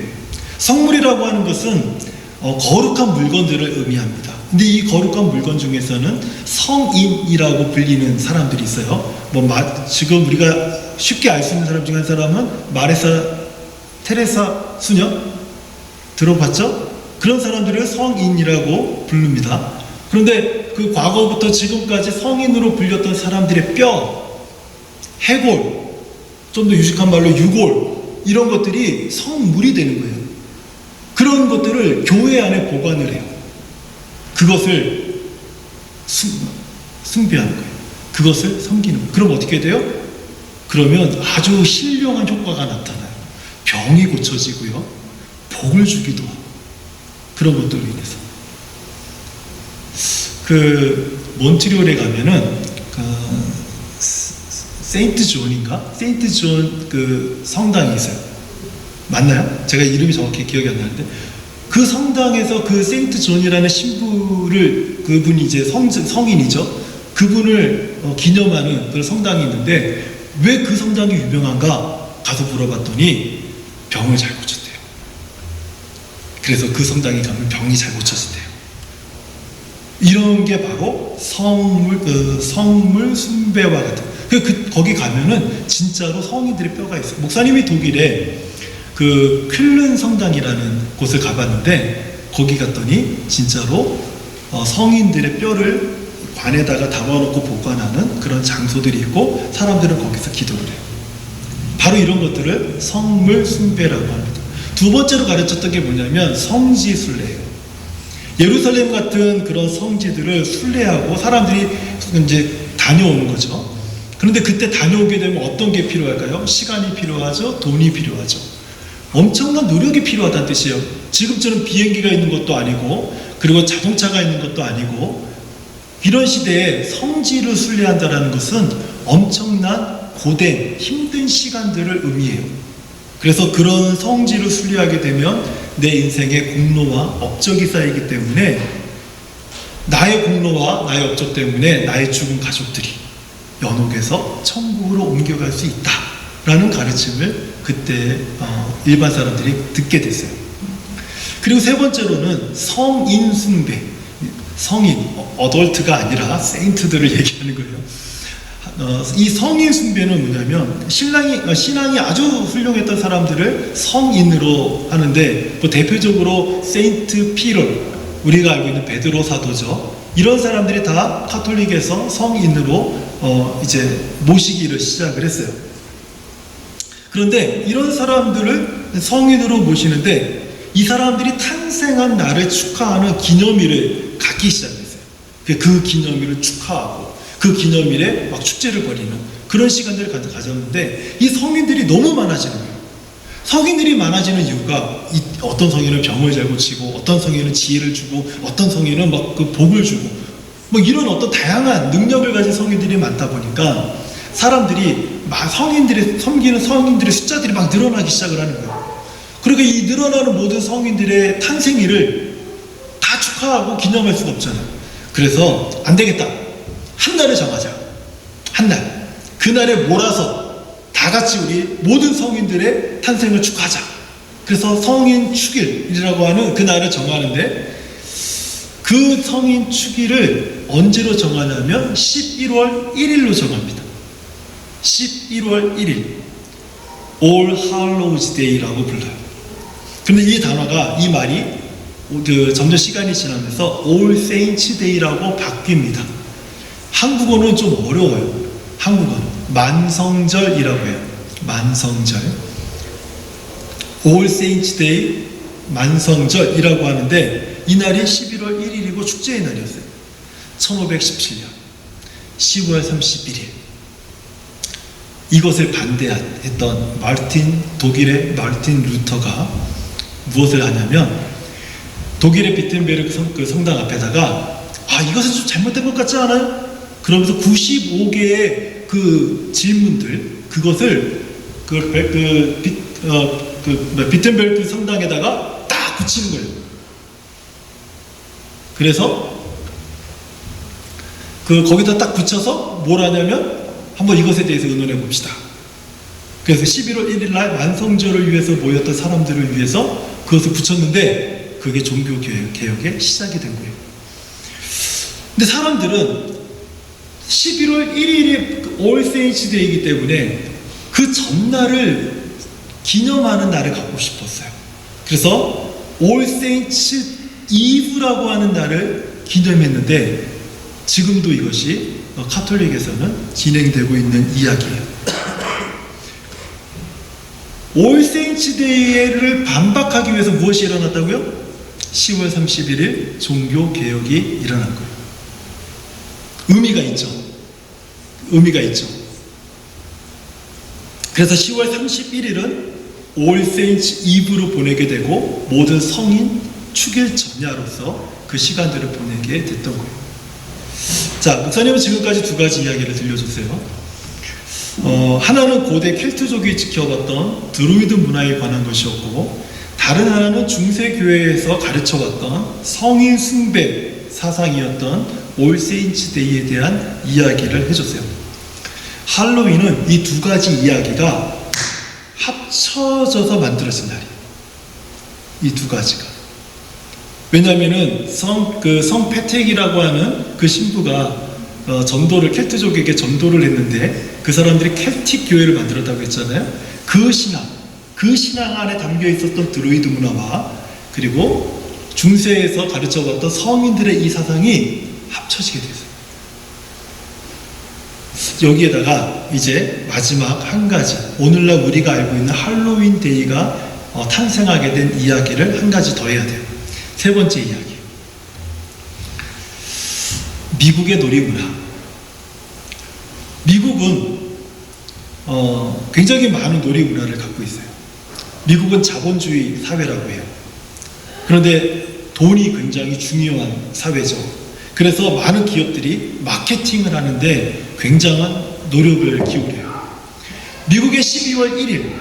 성물이라고 하는 것은 거룩한 물건들을 의미합니다. 근데 이 거룩한 물건 중에서는 성인이라고 불리는 사람들이 있어요. 지금 우리가 쉽게 알 수 있는 사람 중에 한 사람은 테레사 수녀 들어봤죠? 그런 사람들을 성인이라고 부릅니다. 그런데 그 과거부터 지금까지 성인으로 불렸던 사람들의 뼈, 해골, 좀 더 유식한 말로 유골, 이런 것들이 성물이 되는 거예요. 그런 것들을 교회 안에 보관을 해요. 그것을 숭배하는 거예요. 그것을 섬기는 거예요. 그럼 어떻게 돼요? 그러면 아주 신령한 효과가 나타나요. 병이 고쳐지고요, 복을 주기도 하고, 그런 것들로 인해서. 몬트리올에 가면은 세인트 존인가? 세인트 존 성당이 있어요. 맞나요? 제가 이름이 정확히 기억이 안 나는데 그 성당에서 그 세인트 존이라는 신부를, 그분이 이제 성인이죠. 그분을 기념하는 그런 성당이 있는데 왜 그 성당이 유명한가? 가서 물어봤더니 병을 잘 고쳤대요. 그래서 그 성당에 가면 병이 잘 고쳐진대요. 이런 게 바로 성물 숭배와 같은. 거기 가면은 진짜로 성인들의 뼈가 있어요. 목사님이 독일에 퀼른 성당이라는 곳을 가봤는데 거기 갔더니 진짜로 성인들의 뼈를 관에다가 담아놓고 보관하는 그런 장소들이 있고 사람들은 거기서 기도를 해요. 바로 이런 것들을 성물 숭배라고 합니다. 두 번째로 가르쳤던 게 뭐냐면 성지 순례예요. 예루살렘 같은 그런 성지들을 순례하고 사람들이 이제 다녀오는 거죠. 그런데 그때 다녀오게 되면 어떤 게 필요할까요? 시간이 필요하죠. 돈이 필요하죠. 엄청난 노력이 필요하다는 뜻이에요. 지금처럼 비행기가 있는 것도 아니고 그리고 자동차가 있는 것도 아니고 이런 시대에 성지를 순례한다는 것은 엄청난 고된 힘든 시간들을 의미해요. 그래서 그런 성지를 순례하게 되면 내 인생의 공로와 업적이 쌓이기 때문에 나의 공로와 나의 업적 때문에 나의 죽은 가족들이 연옥에서 천국으로 옮겨갈 수 있다라는 가르침을 그때 일반 사람들이 듣게 됐어요. 그리고 세 번째로는 성인 숭배, 성인, 어덜트가 아니라 세인트들을 얘기하는 거예요. 이 성인 숭배는 뭐냐면 신앙이 아주 훌륭했던 사람들을 성인으로 하는데 뭐 대표적으로 세인트 피러, 우리가 알고 있는 베드로 사도죠. 이런 사람들이 다 카톨릭에서 성인으로 이제 모시기를 시작을 했어요. 그런데 이런 사람들을 성인으로 모시는데 이 사람들이 탄생한 날을 축하하는 기념일을 갖기 시작했어요. 그 기념일을 축하하고 그 기념일에 막 축제를 벌이는 그런 시간들을 가졌는데 이 성인들이 너무 많아지는 거예요. 성인들이 많아지는 이유가 어떤 성인은 병을 잘 고치고 어떤 성인은 지혜를 주고 어떤 성인은 막 그 복을 주고 뭐 이런 어떤 다양한 능력을 가진 성인들이 많다 보니까 사람들이 섬기는 성인들의 숫자들이 막 늘어나기 시작을 하는 거예요. 그러니까 이 늘어나는 모든 성인들의 탄생일을 다 축하하고 기념할 수가 없잖아요. 그래서 안 되겠다. 한 날을 정하자. 한 날. 그날에 몰아서 다 같이 우리 모든 성인들의 탄생을 축하하자. 그래서 성인 축일이라고 하는 그 날을 정하는데 그 성인 축일을 언제로 정하냐면 11월 1일로 정합니다. 11월 1일. All Hallows Day라고 불러요. 근데 이 단어가, 이 말이 점점 시간이 지나면서 All Saints Day라고 바뀝니다. 한국어는 좀 어려워요. 한국어는 만성절이라고 해요. 만성절. All Saints Day 만성절이라고 하는데 이날이 11월 1일이고 축제의 날이었어요. 1517년 10월 31일 이것을 반대했던 독일의 마르틴 루터가 무엇을 하냐면 독일의 비텐베르크 성당 앞에다가 이것은 좀 잘못된 것 같지 않아요? 그러면서 95개의 그 질문들 그것을 비텐베르크 성당에다가 딱 붙이는 거예요. 그래서 거기다 딱 붙여서 뭘 하냐면 한번 이것에 대해서 의논해 봅시다. 그래서 11월 1일 날 만성절을 위해서 모였던 사람들을 위해서 그것을 붙였는데 그게 종교개혁의 시작이 된 거예요. 근데 사람들은 11월 1일이 All Saints Day이기 때문에 그 전날을 기념하는 날을 갖고 싶었어요. 그래서 All Saints Eve라고 하는 날을 기념했는데 지금도 이것이 카톨릭에서는 진행되고 있는 이야기예요. All Saints Day를 반박하기 위해서 무엇이 일어났다고요? 10월 31일 종교개혁이 일어난 거예요. 의미가 있죠. 의미가 있죠. 그래서 10월 31일은 All Saints Eve로 보내게 되고 모든 성인 축일 전야로서 그 시간들을 보내게 됐던 거예요. 자, 목사님은 지금까지 두 가지 이야기를 들려줬어요. 하나는 고대 켈트족이 지켜왔던 드루이드 문화에 관한 것이었고 다른 하나는 중세교회에서 가르쳐왔던 성인 숭배 사상이었던 All Saints Day에 대한 이야기를 해줬어요. 할로윈은 이 두 가지 이야기가 합쳐져서 만들어진 날이에요. 이 두 가지가. 왜냐하면은 성 패텍이라고 하는 그 신부가 켈트족에게 전도를 했는데 그 사람들이 켈틱 교회를 만들었다고 했잖아요. 그 신앙 안에 담겨 있었던 드루이드 문화와 그리고 중세에서 가르쳐봤던 성인들의 이 사상이 합쳐지게 됐어요. 여기에다가 이제 마지막 한 가지, 오늘날 우리가 알고 있는 할로윈 데이가 탄생하게 된 이야기를 한 가지 더 해야 돼요. 세 번째 이야기. 미국의 놀이문화. 미국은 굉장히 많은 놀이문화를 갖고 있어요. 미국은 자본주의 사회라고 해요. 그런데 돈이 굉장히 중요한 사회죠. 그래서 많은 기업들이 마케팅을 하는데 굉장한 노력을 기울여요. 미국의 12월 1일,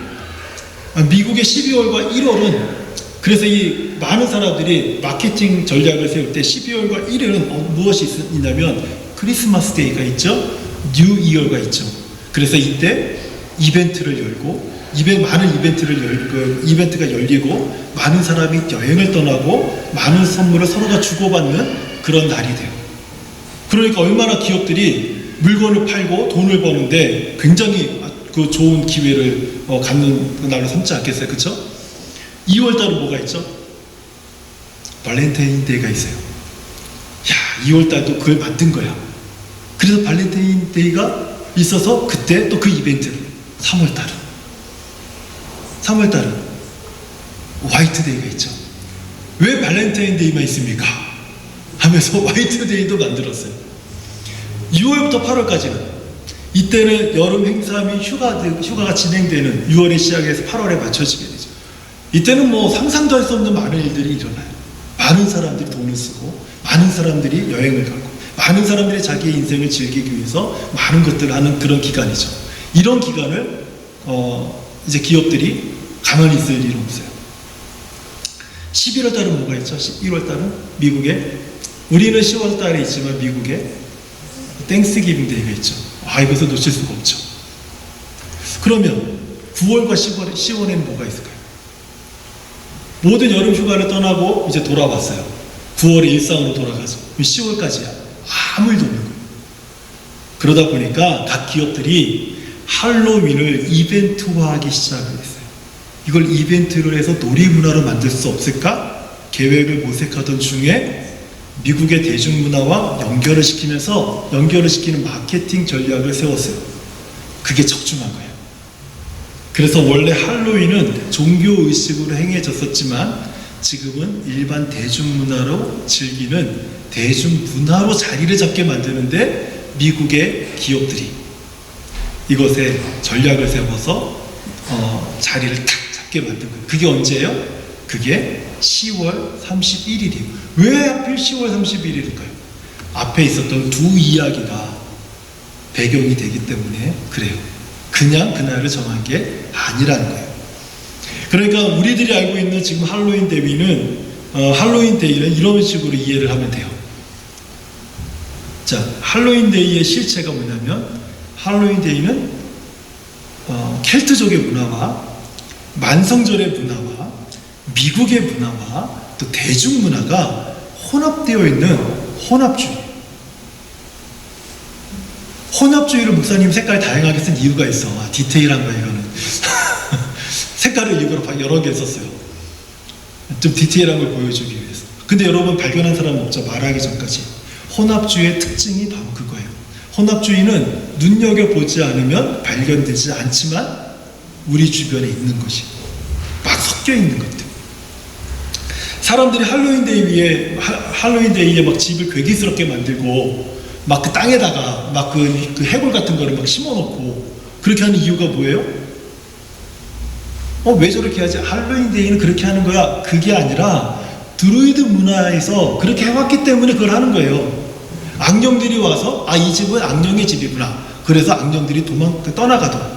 미국의 12월과 1월은 그래서 이 많은 사람들이 마케팅 전략을 세울 때 12월과 1일은 무엇이 있냐면 크리스마스 데이가 있죠. 뉴 이어가 있죠. 그래서 이때 이벤트를 열고 많은 이벤트가 열리고 많은 사람이 여행을 떠나고 많은 선물을 서로가 주고받는 그런 날이 돼요. 그러니까 얼마나 기업들이 물건을 팔고 돈을 버는데 굉장히 그 좋은 기회를 갖는 그 날로 삼지 않겠어요? 그렇죠? 2월달은 뭐가 있죠? 발렌타인데이가 있어요. 야, 2월달도 그걸 만든 거야. 그래서 발렌타인데이가 있어서 그때 또 그 이벤트를 3월달은 화이트데이가 있죠. 왜 발렌타인데이만 있습니까? 하면서 화이트데이도 만들었어요. 6월부터 8월까지는 이때는 여름 행사 및 휴가가 진행되는 6월에 시작해서 8월에 맞춰지게 되죠. 이때는 뭐 상상도 할 수 없는 많은 일들이 일어나요. 많은 사람들이 돈을 쓰고 많은 사람들이 여행을 가고 많은 사람들이 자기의 인생을 즐기기 위해서 많은 것들을 하는 그런 기간이죠. 이런 기간을 이제 기업들이 가만히 있을 일은 없어요. 11월 달은 뭐가 있죠? 1월 달은 미국에, 우리는 10월 달에 있지만 미국에 땡스기빙 데이가 있죠. 이것을 놓칠 수가 없죠. 그러면 9월과 10월에는 뭐가 있을까요? 모든 여름 휴가를 떠나고 이제 돌아왔어요. 9월에 일상으로 돌아가죠. 10월까지야. 아무 일도 없는 거예요. 그러다 보니까 각 기업들이 할로윈을 이벤트화하기 시작을 했어요. 이걸 이벤트를 해서 놀이문화로 만들 수 없을까? 계획을 모색하던 중에 미국의 대중문화와 연결을 시키는 마케팅 전략을 세웠어요. 그게 적중한 거예요. 그래서 원래 할로윈은 종교의식으로 행해졌었지만 지금은 일반 대중문화로 즐기는 대중문화로 자리를 잡게 만드는데 미국의 기업들이 이것에 전략을 세워서 자리를 탁 잡게 만든 거예요. 그게 언제예요? 그게 10월 31일이에요. 왜 하필 10월 31일일까요? 앞에 있었던 두 이야기가 배경이 되기 때문에 그래요. 그냥 그날을 정한 게 아니라는 거예요. 그러니까 우리들이 알고 있는 지금 할로윈 데이는 이런 식으로 이해를 하면 돼요. 자, 할로윈 데이의 실체가 뭐냐면 할로윈 데이는 켈트족의 문화와 만성절의 문화와 미국의 문화와 또 대중문화가 혼합되어 있는 혼합주의. 혼합주의를 목사님 색깔 다양하게 쓴 이유가 있어. 디테일한 거야 이거는. 색깔을 일부러 여러 개 썼어요. 좀 디테일한 걸 보여주기 위해서. 근데 여러분 발견한 사람 없죠? 말하기 전까지. 혼합주의의 특징이 바로 그거예요. 혼합주의는 눈여겨보지 않으면 발견되지 않지만 우리 주변에 있는 것이 막 섞여 있는 것들. 사람들이 할로윈 데이에 막 집을 괴기스럽게 만들고 막 그 땅에다가 막 그 해골 같은 거를 막 심어놓고 그렇게 하는 이유가 뭐예요? 왜 저렇게 하지? 할로윈 데이는 그렇게 하는 거야. 그게 아니라 드루이드 문화에서 그렇게 해왔기 때문에 그걸 하는 거예요. 악령들이 와서 이 집은 악령의 집이구나. 그래서 악령들이 떠나가도록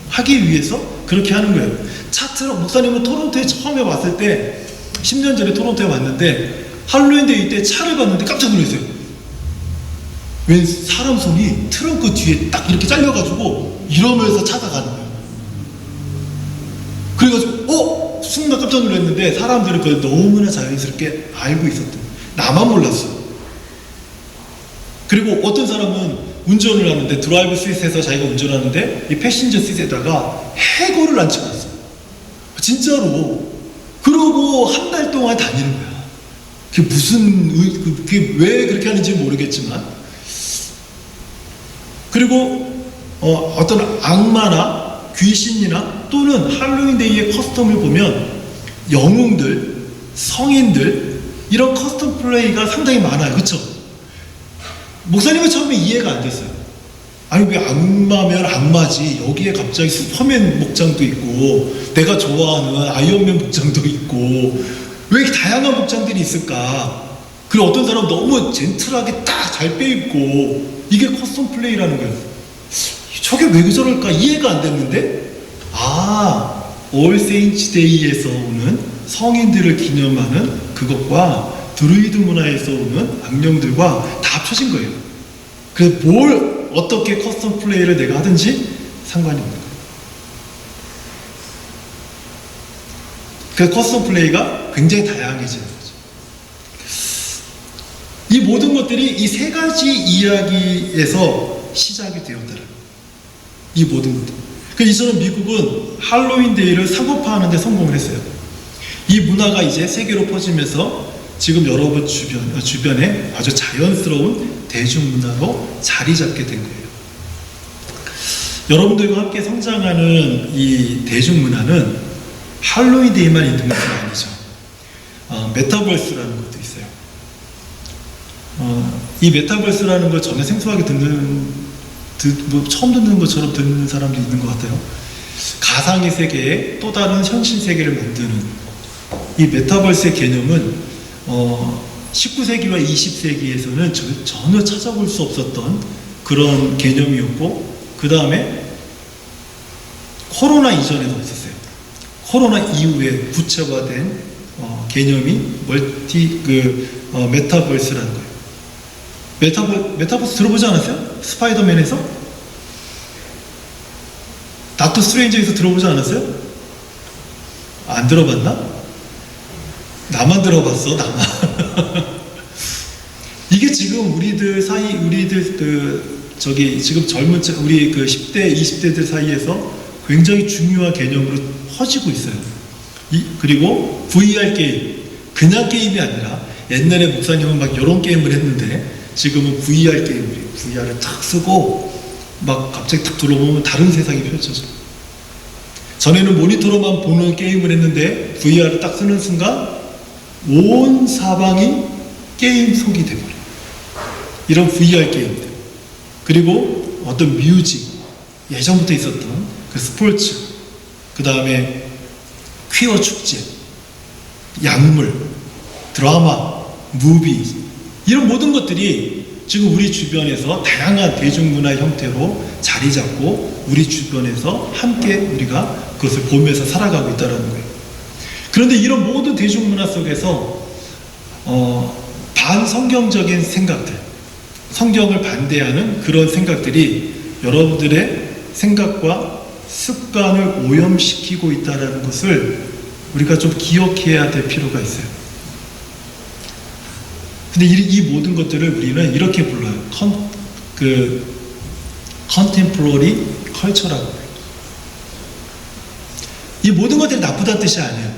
하기 위해서 그렇게 하는 거예요. 차트로 목사님은 토론토에 처음에 왔을 때 10년 전에 토론토에 왔는데 할로윈 데이 때 차를 봤는데 깜짝 놀랐어요. 웬 사람 손이 트렁크 뒤에 딱 이렇게 잘려가지고 이러면서 차가 가는 거예요. 그래가지고 순간 깜짝 놀랐는데 사람들은 그걸 너무나 자연스럽게 알고 있었던, 나만 몰랐어. 그리고 어떤 사람은 운전을 하는데 드라이브 시트에서 자기가 운전하는데 이 패신저 시트에다가 해골을 앉혀놨어. 진짜로. 그러고 한 달 동안 다니는 거야. 그게 왜 그렇게 하는지 모르겠지만. 그리고 어떤 악마나 귀신이나 또는 할로윈 데이의 커스텀을 보면 영웅들, 성인들 이런 커스텀 플레이가 상당히 많아요. 그렇죠? 목사님은 처음에 이해가 안 됐어요. 아니 왜 악마면 악마지 여기에 갑자기 슈퍼맨 목장도 있고 내가 좋아하는 아이언맨 목장도 있고 왜 이렇게 다양한 목장들이 있을까? 그리고 어떤 사람은 너무 젠틀하게 딱 잘 빼입고 이게 커스텀 플레이라는 거예요. 저게 왜 저럴까 이해가 안 됐는데 All Saints Day에서 오는 성인들을 기념하는 그것과 드루이드 문화에서 오는 악령들과 다 합쳐진 거예요. 그래서 뭘 어떻게 커스텀 플레이를 내가 하든지 상관이 없는 거예요. 그 커스텀 플레이가 굉장히 다양해지는 거죠. 이 모든 것들이 이 세 가지 이야기에서 시작이 되었더라. 이 모든 것들. 그 이전에 미국은 할로윈 데이를 상업화하는 데 성공을 했어요. 이 문화가 이제 세계로 퍼지면서 지금 여러분 주변에 아주 자연스러운 대중문화로 자리 잡게 된 거예요. 여러분들과 함께 성장하는 이 대중문화는 할로윈 데이만 있는 것이 아니죠. 메타버스라는 것도 있어요. 이 메타버스라는 걸 전혀 생소하게 처음 듣는 것처럼 듣는 사람도 있는 것 같아요. 가상의 세계에 또 다른 현실 세계를 만드는 이 메타버스의 개념은 19세기와 20세기에서는 전혀 찾아볼 수 없었던 그런 개념이었고, 그 다음에 코로나 이전에도 있었어요. 코로나 이후에 구체화된 개념이 메타버스라는 거예요. 메타버스 들어보지 않았어요? 스파이더맨에서? 닥터 스트레인저에서 들어보지 않았어요? 안 들어봤나? 나만 들어봤어, 나만. 이게 지금 우리들 사이, 지금 젊은, 우리 10대, 20대들 사이에서 굉장히 중요한 개념으로 퍼지고 있어요. 그리고 VR 게임. 그냥 게임이 아니라 옛날에 목사님은 막 이런 게임을 했는데 지금은 VR 게임을 해요. VR을 탁 쓰고 막 갑자기 탁 들어보면 다른 세상이 펼쳐져요. 전에는 모니터로만 보는 게임을 했는데 VR을 딱 쓰는 순간 온 사방이 게임 속이 돼버려요. 이런 VR 게임들. 그리고 어떤 뮤직, 예전부터 있었던 그 스포츠, 그 다음에 퀴어 축제, 약물, 드라마, 무비, 이런 모든 것들이 지금 우리 주변에서 다양한 대중문화 형태로 자리 잡고 우리 주변에서 함께 우리가 그것을 보면서 살아가고 있다는 거예요. 그런데 이런 모든 대중문화 속에서 반성경적인 생각들, 성경을 반대하는 그런 생각들이 여러분들의 생각과 습관을 오염시키고 있다는 것을 우리가 좀 기억해야 될 필요가 있어요. 근데 이 모든 것들을 우리는 이렇게 불러요. 컨템포러리 컬처라고 불러요. 이 모든 것들이 나쁘다는 뜻이 아니에요.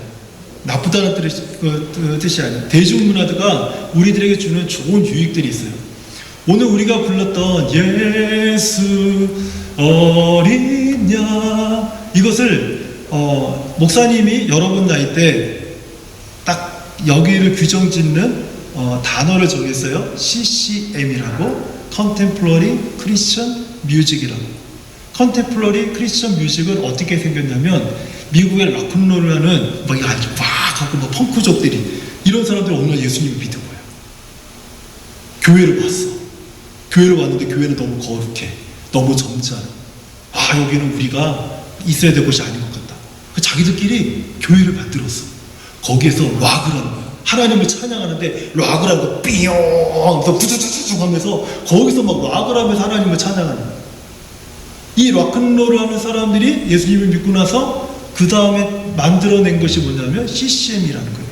나쁘다는 뜻이 아니에요. 대중문화가 우리들에게 주는 좋은 유익들이 있어요. 오늘 우리가 불렀던 예수 어린 양, 이것을 목사님이 여러분 나이 때 딱 여기를 규정짓는 단어를 정했어요. CCM이라고, Contemporary Christian Music이라고. Contemporary Christian Music은 어떻게 생겼냐면 미국의 락큰롤을 하는 막 아주 막 하고 막 펑크족들이, 이런 사람들이 오늘 예수님을 믿은 거예요. 교회를 왔어. 교회를 왔는데 교회는 너무 거룩해, 너무 점잖아. 여기는 우리가 있어야 될 곳이 아닌 것 같다. 자기들끼리 교회를 만들었어. 거기에서 락을 하는 거야. 하나님을 찬양하는데 락을 하고 삐용 하면서 부두두두둑 하면서 거기서 막 락을 하면서 하나님을 찬양하는 거야. 이 락큰롤을 하는 사람들이 예수님을 믿고 나서 그 다음에 만들어낸 것이 뭐냐면 CCM이라는 거예요.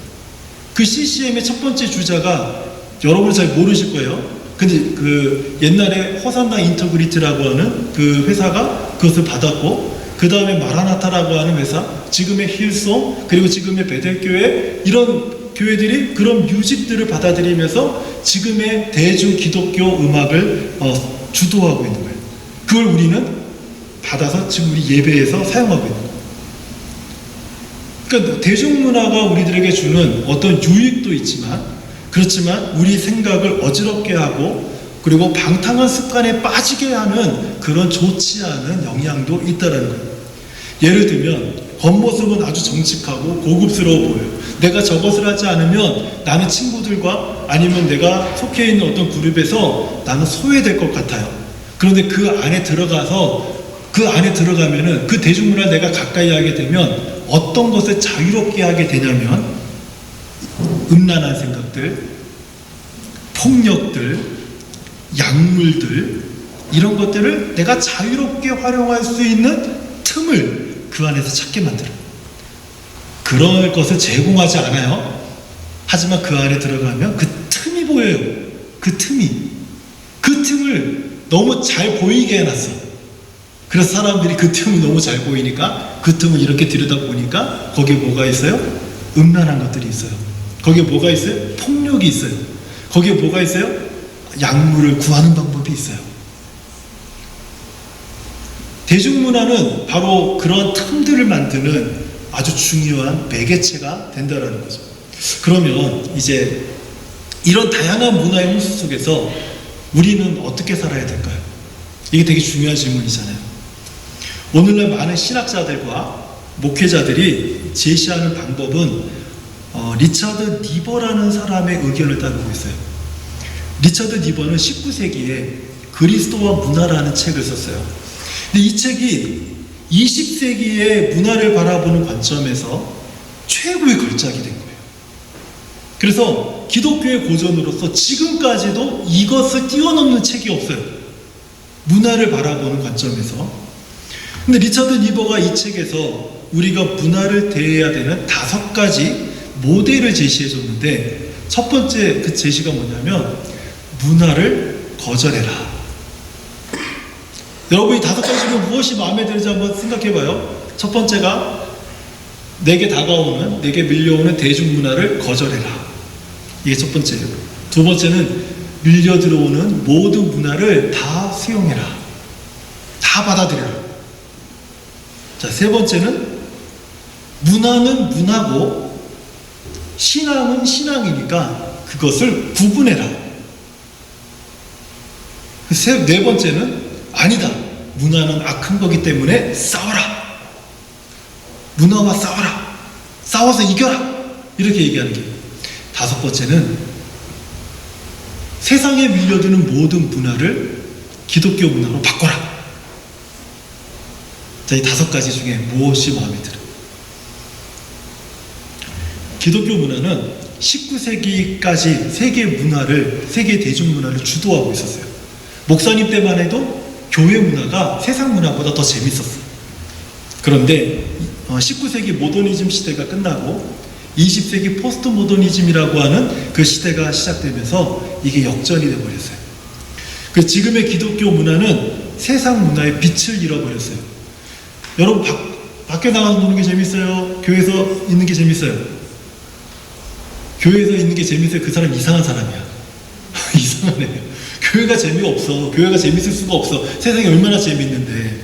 그 CCM의 첫 번째 주자가 여러분은 잘 모르실 거예요. 근데 그 옛날에 호산나 인터그리티라고 하는 그 회사가 그것을 받았고, 그 다음에 마라나타라고 하는 회사, 지금의 힐송, 그리고 지금의 베델교회, 이런 교회들이 그런 뮤직들을 받아들이면서 지금의 대중 기독교 음악을 주도하고 있는 거예요. 그걸 우리는 받아서 지금 우리 예배에서 사용하고 있는 거예요. 그러니까 대중문화가 우리들에게 주는 어떤 유익도 있지만, 그렇지만 우리 생각을 어지럽게 하고 그리고 방탕한 습관에 빠지게 하는 그런 좋지 않은 영향도 있다는 거예요. 예를 들면 겉모습은 아주 정직하고 고급스러워 보여요. 내가 저것을 하지 않으면 나는 친구들과 아니면 내가 속해 있는 어떤 그룹에서 나는 소외될 것 같아요. 그런데 그 안에 들어가면은 그 대중문화를 내가 가까이 하게 되면 어떤 것을 자유롭게 하게 되냐면 음란한 생각들, 폭력들, 약물들 이런 것들을 내가 자유롭게 활용할 수 있는 틈을 그 안에서 찾게 만들어요. 그럴 것을 제공하지 않아요. 하지만 그 안에 들어가면 그 틈이 보여요. 그 틈을 너무 잘 보이게 해놨어. 그래서 사람들이 그 틈이 너무 잘 보이니까 그 틈을 이렇게 들여다보니까 거기에 뭐가 있어요? 음란한 것들이 있어요. 거기에 뭐가 있어요? 폭력이 있어요. 거기에 뭐가 있어요? 약물을 구하는 방법이 있어요. 대중문화는 바로 그런 틈들을 만드는 아주 중요한 매개체가 된다는 거죠. 그러면 이제 이런 다양한 문화의 홍수 속에서 우리는 어떻게 살아야 될까요? 이게 되게 중요한 질문이잖아요. 오늘날 많은 신학자들과 목회자들이 제시하는 방법은 리처드 니버라는 사람의 의견을 따르고 있어요. 리처드 니버는 19세기에 그리스도와 문화라는 책을 썼어요. 근데 이 책이 20세기의 문화를 바라보는 관점에서 최고의 걸작이 된 거예요. 그래서 기독교의 고전으로서 지금까지도 이것을 뛰어넘는 책이 없어요. 문화를 바라보는 관점에서. 근데 리처드 니버가 이 책에서 우리가 문화를 대해야 되는 5가지 모델을 제시해 줬는데, 첫 번째 그 제시가 뭐냐면 문화를 거절해라. 여러분, 이 5가지 중에 무엇이 마음에 드는지 한번 생각해봐요. 첫 번째가 내게 다가오는, 내게 밀려오는 대중문화를 거절해라. 이게 첫 번째예요. 두 번째는 밀려 들어오는 모든 문화를 다 수용해라. 다 받아들여라. 자, 세 번째는 문화는 문화고 신앙은 신앙이니까 그것을 구분해라. 네 번째는 아니다. 문화는 악한 거기 때문에 싸워라. 문화와 싸워라. 싸워서 이겨라. 이렇게 얘기하는 게. 다섯 번째는 세상에 밀려드는 모든 문화를 기독교 문화로 바꿔라. 자, 이 5가지 중에 무엇이 마음에 들어요? 기독교 문화는 19세기까지 세계 문화를, 세계 대중문화를 주도하고 있었어요. 목사님 때만 해도 교회 문화가 세상 문화보다 더 재밌었어요. 그런데 19세기 모더니즘 시대가 끝나고 20세기 포스트 모더니즘이라고 하는 그 시대가 시작되면서 이게 역전이 되어버렸어요. 그 지금의 기독교 문화는 세상 문화의 빛을 잃어버렸어요. 여러분, 밖에 나가서 노는 게 재밌어요? 교회에서 있는 게 재밌어요? 교회에서 있는 게 재밌어요? 그 사람 이상한 사람이야. 이상하네요. 교회가 재미가 없어. 교회가 재밌을 수가 없어. 세상이 얼마나 재밌는데.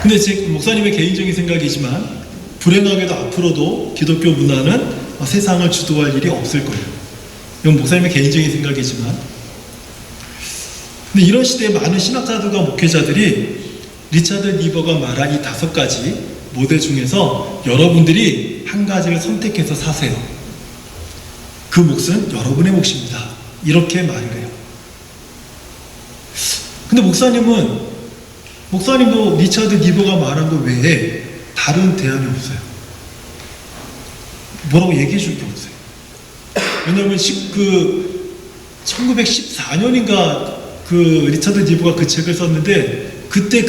근데 제 목사님의 개인적인 생각이지만 불행하게도 앞으로도 기독교 문화는 세상을 주도할 일이 없을 거예요. 이건 목사님의 개인적인 생각이지만, 근데 이런 시대에 많은 신학자들과 목회자들이 리처드 니버가 말한 이 5가지 모델 중에서 여러분들이 한 가지를 선택해서 사세요. 그 몫은 여러분의 몫입니다. 이렇게 말을 해요. 근데 목사님도 리처드 니버가 말한 것 외에 다른 대안이 없어요. 뭐라고 얘기해 줄 게 없어요. 왜냐하면 1914년인가 그 리처드 니버가 그 책을 썼는데, 그때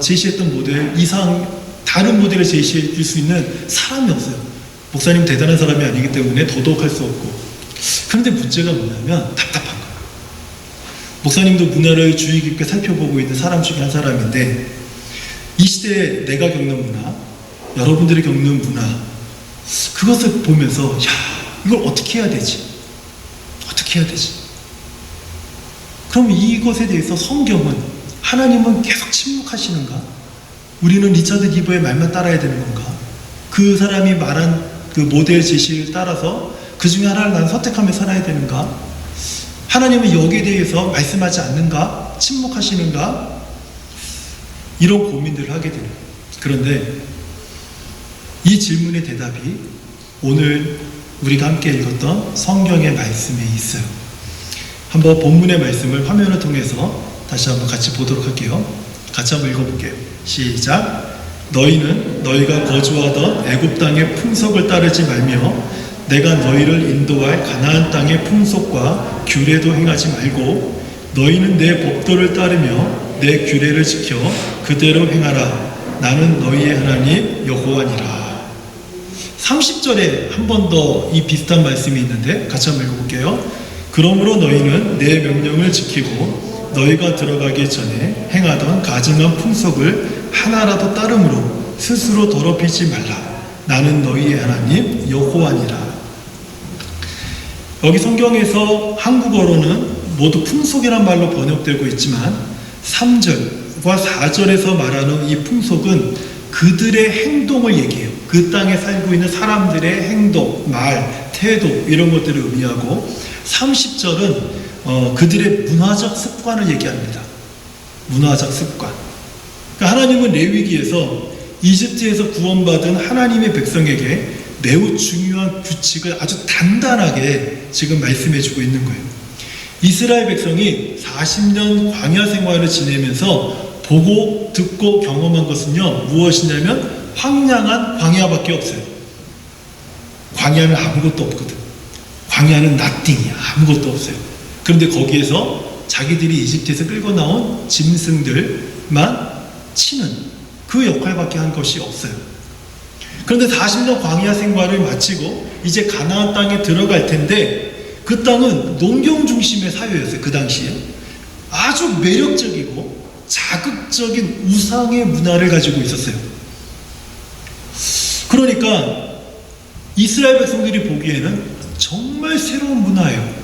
제시했던 모델 이상 다른 모델을 제시해 줄 수 있는 사람이 없어요. 목사님 대단한 사람이 아니기 때문에 더더욱 할 수 없고. 그런데 문제가 뭐냐면 답답한 거예요. 목사님도 문화를 주의 깊게 살펴보고 있는 사람 중에 한 사람인데, 이 시대에 내가 겪는 문화, 여러분들이 겪는 문화, 그것을 보면서 이걸 어떻게 해야 되지? 어떻게 해야 되지? 그럼 이것에 대해서 성경은, 하나님은 계속 침묵하시는가? 우리는 리처드 니버의 말만 따라야 되는 건가? 그 사람이 말한 그 모델 제시를 따라서 그 중에 하나를 난 선택하며 살아야 되는가? 하나님은 여기에 대해서 말씀하지 않는가? 침묵하시는가? 이런 고민들을 하게 되는 거예요. 그런데 이 질문의 대답이 오늘 우리가 함께 읽었던 성경의 말씀에 있어요. 한번 본문의 말씀을 화면을 통해서 다시 한번 같이 보도록 할게요. 같이 한번 읽어볼게요. 시작. 너희는 너희가 거주하던 애굽 땅의 풍속을 따르지 말며 내가 너희를 인도할 가나안 땅의 풍속과 규례도 행하지 말고 너희는 내 법도를 따르며 내 규례를 지켜 그대로 행하라. 나는 너희의 하나님 여호와니라. 30절에 한 번 더 이 비슷한 말씀이 있는데 같이 한번 읽어볼게요. 그러므로 너희는 내 명령을 지키고 너희가 들어가기 전에 행하던 가증한 풍속을 하나라도 따름으로 스스로 더럽히지 말라. 나는 너희의 하나님 여호와니라. 여기 성경에서 한국어로는 모두 풍속이란 말로 번역되고 있지만 3절과 4절에서 말하는 이 풍속은 그들의 행동을 얘기해요. 그 땅에 살고 있는 사람들의 행동, 말, 태도 이런 것들을 의미하고 30절은 그들의 문화적 습관을 얘기합니다. 문화적 습관. 그러니까 하나님은 레위기에서 이집트에서 구원받은 하나님의 백성에게 매우 중요한 규칙을 아주 단단하게 지금 말씀해주고 있는 거예요. 이스라엘 백성이 40년 광야 생활을 지내면서 보고 듣고 경험한 것은요 무엇이냐면 황량한 광야밖에 없어요. 광야는 아무것도 없거든. 광야는 나띵이야. 아무것도 없어요. 그런데 거기에서 자기들이 이집트에서 끌고 나온 짐승들만 치는 그 역할밖에 한 것이 없어요. 그런데 40년 광야 생활을 마치고 이제 가나안 땅에 들어갈 텐데 그 땅은 농경 중심의 사회였어요. 그 당시에 아주 매력적이고 자극적인 우상의 문화를 가지고 있었어요. 그러니까 이스라엘 백성들이 보기에는 정말 새로운 문화예요.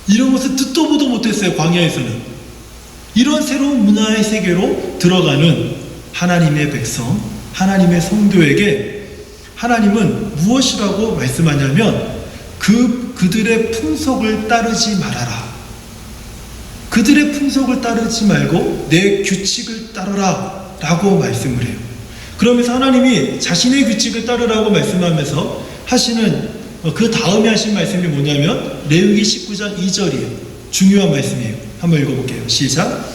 이런 것을 듣도 보도 못했어요. 광야에서는. 이런 새로운 문화의 세계로 들어가는 하나님의 백성, 하나님의 성도에게 하나님은 무엇이라고 말씀하냐면 그들의 풍속을 따르지 말아라. 그들의 풍속을 따르지 말고 내 규칙을 따르라 라고 말씀을 해요. 그러면서 하나님이 자신의 규칙을 따르라고 말씀하면서 하시는 그 다음에 하신 말씀이 뭐냐면 레위기 19장 2절이에요. 중요한 말씀이에요. 한번 읽어볼게요. 시작.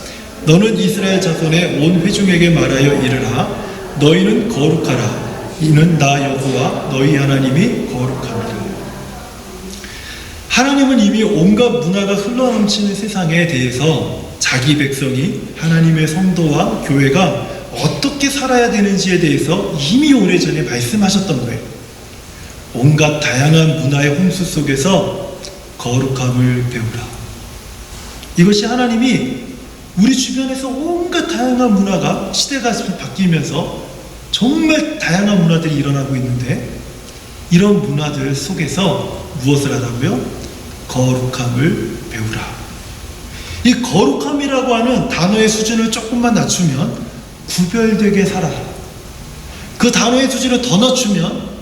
너는 이스라엘 자손의 온 회중에게 말하여 이르라. 너희는 거룩하라. 이는 나 여호와 너희 하나님이 거룩합니다. 하나님은 이미 온갖 문화가 흘러넘치는 세상에 대해서 자기 백성이 하나님의 성도와 교회가 어떻게 살아야 되는지에 대해서 이미 오래전에 말씀하셨던 거예요. 온갖 다양한 문화의 홍수 속에서 거룩함을 배우라. 이것이 하나님이 우리 주변에서 온갖 다양한 문화가 시대가 바뀌면서 정말 다양한 문화들이 일어나고 있는데 이런 문화들 속에서 무엇을 하라고요? 거룩함을 배우라. 이 거룩함이라고 하는 단어의 수준을 조금만 낮추면 구별되게 살아라. 그 단어의 수준을 더 낮추면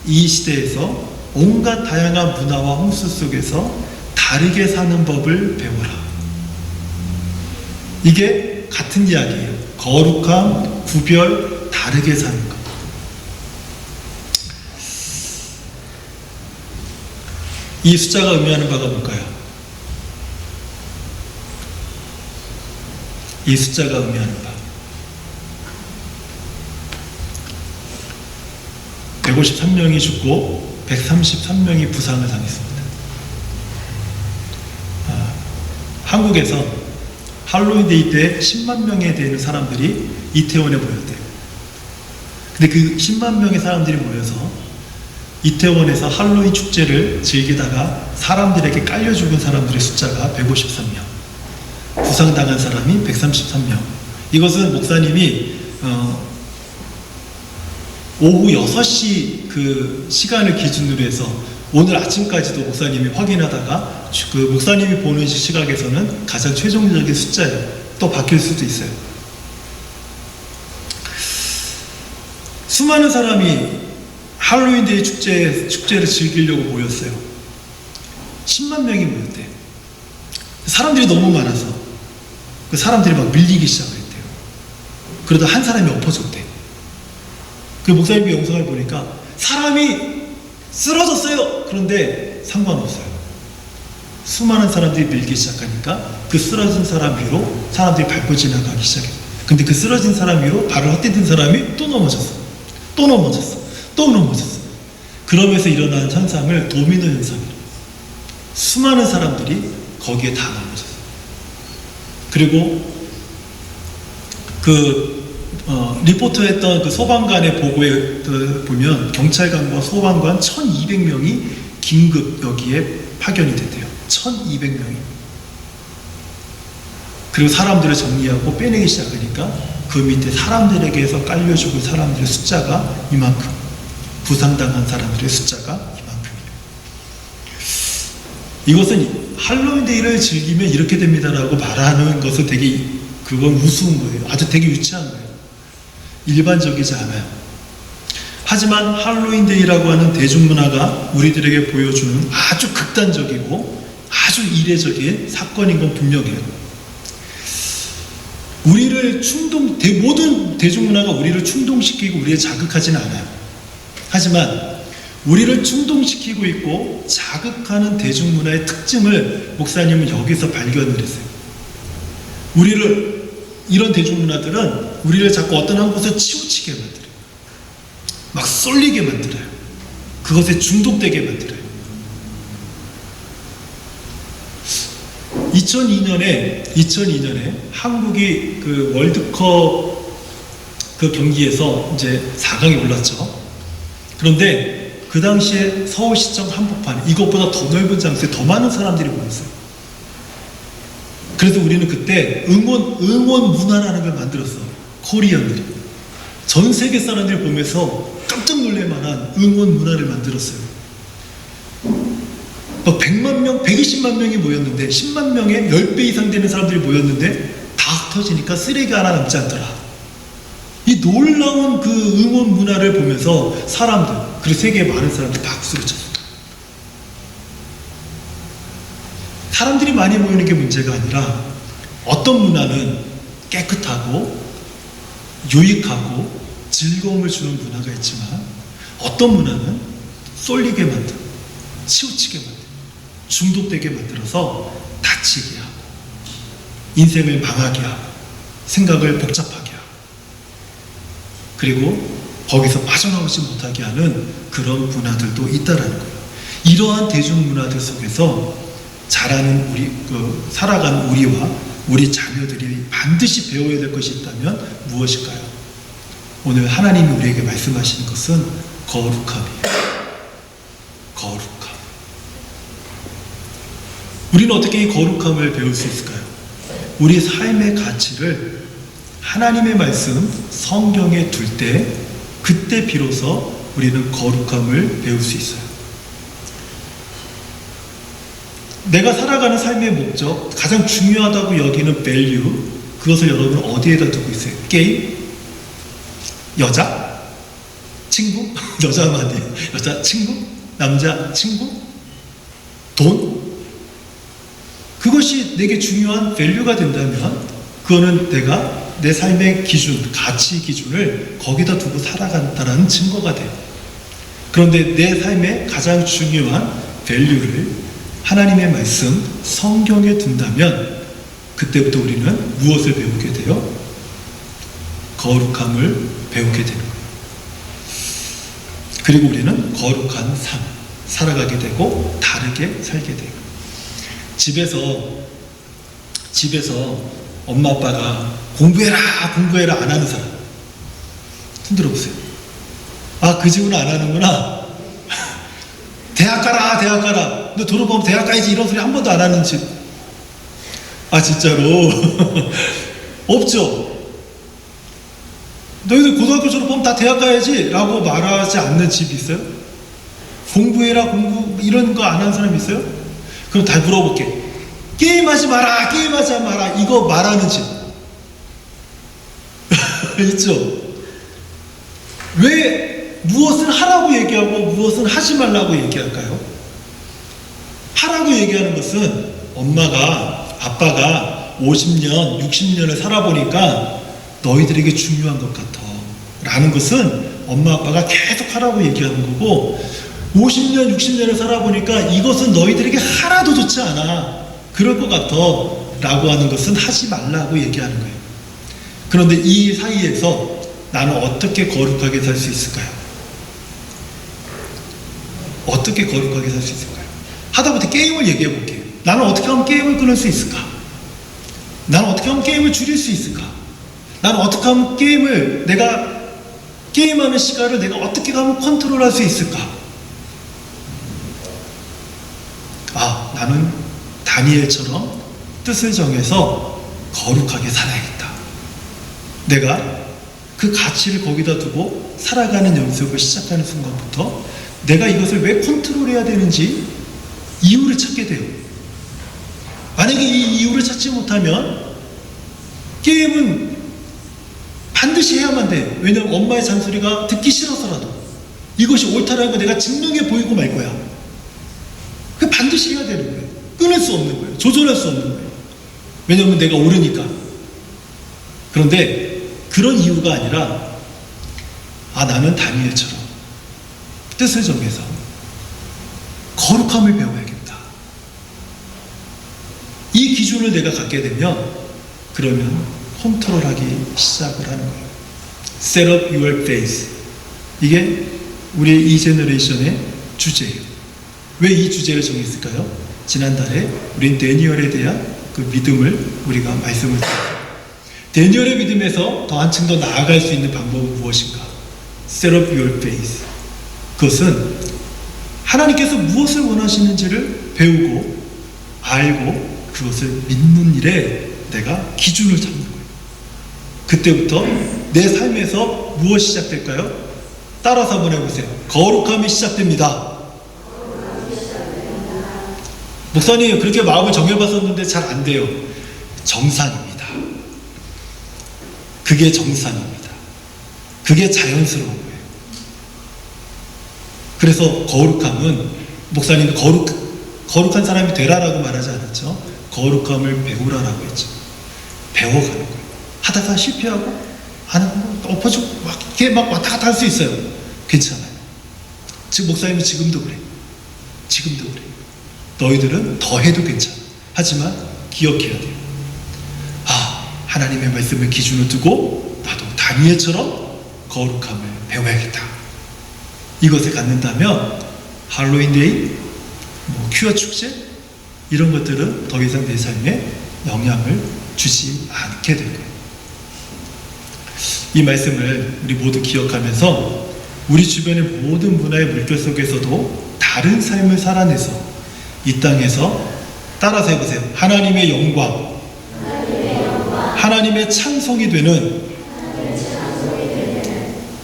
이 시대에서 온갖 다양한 문화와 홍수 속에서 다르게 사는 법을 배워라. 이게 같은 이야기예요. 거룩함, 구별, 다르게 사는 것. 이 숫자가 의미하는 바가 뭘까요? 이 숫자가 의미하는 바. 153명이 죽고 133명이 부상을 당했습니다. 한국에서 할로윈 데이 때 10만 명에 되는 사람들이 이태원에 모였대요. 근데 그 10만 명의 사람들이 모여서 이태원에서 할로윈 축제를 즐기다가 사람들에게 깔려 죽은 사람들의 숫자가 153명, 부상당한 사람이 133명. 이것은 목사님이 오후 6시 그 시간을 기준으로 해서 오늘 아침까지도 목사님이 확인하다가 그 목사님이 보는 시각에서는 가장 최종적인 숫자예요. 또 바뀔 수도 있어요. 수많은 사람이 할로윈데이 축제를 즐기려고 모였어요. 10만 명이 모였대요. 사람들이 너무 많아서 그 사람들이 막 밀리기 시작했대요. 그러다 한 사람이 엎어졌대. 그 목사님의 영상을 보니까 사람이 쓰러졌어요. 그런데 상관없어요. 수많은 사람들이 밀기 시작하니까 그 쓰러진 사람 위로 사람들이 밟고 지나가기 시작해요. 근데 그 쓰러진 사람 위로 발을 헛디딘 사람이 또 넘어졌어. 또 넘어졌어. 또 넘어졌어. 그러면서 일어나는 현상을 도미노 현상이에요. 수많은 사람들이 거기에 다 넘어졌어. 그리고 리포터했던 그 소방관의 보고에 보면 경찰관과 소방관 1200명이 긴급 여기에 파견이 됐대요. 1200명이. 그리고 사람들을 정리하고 빼내기 시작하니까 그 밑에 사람들에게서 깔려 죽을 사람들의 숫자가 이만큼, 부상당한 사람들의 숫자가 이만큼이에요. 이것은 할로윈데이를 즐기면 이렇게 됩니다라고 말하는 것은 되게 그건 우스운 거예요. 아주 되게 유치한 거예요. 일반적이지 않아요. 하지만 할로윈데이라고 하는 대중문화가 우리들에게 보여주는 아주 극단적이고 아주 이례적인 사건인 건 분명해요. 모든 대중문화가 우리를 충동시키고 우리를 자극하지는 않아요. 하지만 우리를 충동시키고 있고 자극하는 대중문화의 특징을 목사님은 여기서 발견을 했어요. 이런 대중문화들은 우리를 자꾸 어떤 한 곳에 치우치게 만들어요. 막 쏠리게 만들어요. 그것에 중독되게 만들어요. 2002년에 한국이 그 월드컵 그 경기에서 이제 4강에 올랐죠. 그런데 그 당시에 서울시청 한복판에 이것보다 더 넓은 장소에 더 많은 사람들이 모였어요. 그래서 우리는 그때 응원 문화라는 걸 만들었어. 코리안들이. 전 세계 사람들이 보면서 깜짝 놀랄 만한 응원 문화를 만들었어요. 막 100만 명, 120만 명이 모였는데 10만 명에 10배 이상 되는 사람들이 모였는데 다 흩어지니까 쓰레기 하나 남지 않더라. 이 놀라운 그 응원 문화를 보면서 사람들, 그리고 세계의 많은 사람들이 박수를 쳤어요. 사람들이 많이 모이는 게 문제가 아니라 어떤 문화는 깨끗하고 유익하고 즐거움을 주는 문화가 있지만 어떤 문화는 쏠리게 만들고 치우치게 만들고 중독되게 만들어서 다치게 하고 인생을 망하게 하고 생각을 복잡하게 하고 그리고 거기서 빠져나오지 못하게 하는 그런 문화들도 있다라는 거예요. 이러한 대중문화들 속에서 살아가는 우리와 우리 자녀들이 반드시 배워야 될 것이 있다면 무엇일까요? 오늘 하나님이 우리에게 말씀하시는 것은 거룩함이에요. 거룩함. 우리는 어떻게 이 거룩함을 배울 수 있을까요? 우리 삶의 가치를 하나님의 말씀, 성경에 둘 때 그때 비로소 우리는 거룩함을 배울 수 있어요. 내가 살아가는 삶의 목적, 가장 중요하다고 여기는 value, 그것을 여러분은 어디에다 두고 있어요? 게임? 여자? 친구? 여자만 안 돼. 여자? 친구? 남자? 친구? 돈? 그것이 내게 중요한 value가 된다면 그거는 내가 내 삶의 기준, 가치 기준을 거기다 두고 살아간다는 증거가 돼요. 그런데 내 삶의 가장 중요한 value를 하나님의 말씀, 성경에 둔다면 그때부터 우리는 무엇을 배우게 돼요? 거룩함을 배우게 되는 거예요. 그리고 우리는 거룩한 삶, 살아가게 되고 다르게 살게 돼요. 집에서 엄마 아빠가 공부해라 안 하는 사람 손들어 보세요. 아, 그 집은 안 하는구나. 대학 가라. 너 졸업하면 대학 가야지. 이런 소리 한 번도 안 하는 집. 아, 진짜로. 없죠. 너희들 고등학교 졸업하면 다 대학 가야지 라고 말하지 않는 집 있어요? 공부해라 이런 거 안 하는 사람 있어요? 그럼 다 물어볼게. 게임하지 마라 이거 말하는 집 있죠? 왜 무엇을 하라고 얘기하고 무엇은 하지 말라고 얘기할까요? 하라고 얘기하는 것은 아빠가 50년, 60년을 살아보니까 너희들에게 중요한 것 같아 라는 것은 엄마 아빠가 계속 하라고 얘기하는 거고, 50년, 60년을 살아보니까 이것은 너희들에게 하나도 좋지 않아, 그럴 것 같아 라고 하는 것은 하지 말라고 얘기하는 거예요. 그런데 이 사이에서 나는 어떻게 거룩하게 살 수 있을까요? 어떻게 거룩하게 살 수 있을까요? 하다못해 게임을 얘기해 볼게요. 나는 어떻게 하면 게임을 끊을 수 있을까? 나는 어떻게 하면 게임을 줄일 수 있을까? 나는 어떻게 하면 내가 게임하는 시간을 내가 어떻게 하면 컨트롤할 수 있을까? 나는 다니엘처럼 뜻을 정해서 거룩하게 살아야겠다. 내가 그 가치를 거기다 두고 살아가는 연습을 시작하는 순간부터 내가 이것을 왜 컨트롤해야 되는지 이유를 찾게 돼요. 만약에 이 이유를 찾지 못하면 게임은 반드시 해야만 돼요. 왜냐하면 엄마의 잔소리가 듣기 싫어서라도 이것이 옳다라는 거 내가 증명해 보이고 말 거야. 그 반드시 해야 되는 거예요. 끊을 수 없는 거예요. 조절할 수 없는 거예요. 왜냐하면 내가 옳으니까. 그런데 그런 이유가 아니라 나는 다니엘처럼 뜻을 정해서 거룩함을 배워야겠다. 이 기준을 내가 갖게 되면 그러면 컨트롤하기 시작을 하는 거예요. Set up your faith. 이게 우리 이 제너레이션의 주제예요. 왜 이 주제를 정했을까요? 지난달에 우린 데니엘에 대한 그 믿음을 우리가 말씀을 드렸어요. 데니엘의 믿음에서 더 한층 더 나아갈 수 있는 방법은 무엇인가? Set up your faith. 그것은 하나님께서 무엇을 원하시는지를 배우고 알고 그것을 믿는 일에 내가 기준을 잡는 거예요. 그때부터 내 삶에서 무엇이 시작될까요? 따라서 한번 해보세요. 거룩함이 시작됩니다. 목사님 그렇게 마음을 정해봤었는데 잘 안 돼요. 정상입니다. 그게 정상입니다. 그게 자연스러운 거예요. 그래서 거룩함은 목사님은 거룩한 사람이 되라라고 말하지 않았죠. 거룩함을 배우라라고 했죠. 배워가는 거예요. 하다가 실패하고 안 하고 엎어지고 막 이렇게 막 왔다 갔다 할 수 있어요. 괜찮아요. 지금 목사님은 지금도 그래. 지금도 그래. 너희들은 더 해도 괜찮아. 하지만 기억해야 돼요. 하나님의 말씀을 기준으로 두고 나도 다니엘처럼 거룩함을 배워야겠다. 이것을 갖는다면 할로윈데이, 큐어 축제 이런 것들은 더 이상 내 삶에 영향을 주지 않게 될 거예요. 이 말씀을 우리 모두 기억하면서 우리 주변의 모든 문화의 물결 속에서도 다른 삶을 살아내서 이 땅에서 따라서 해보세요. 하나님의 영광, 하나님의 찬송이 되는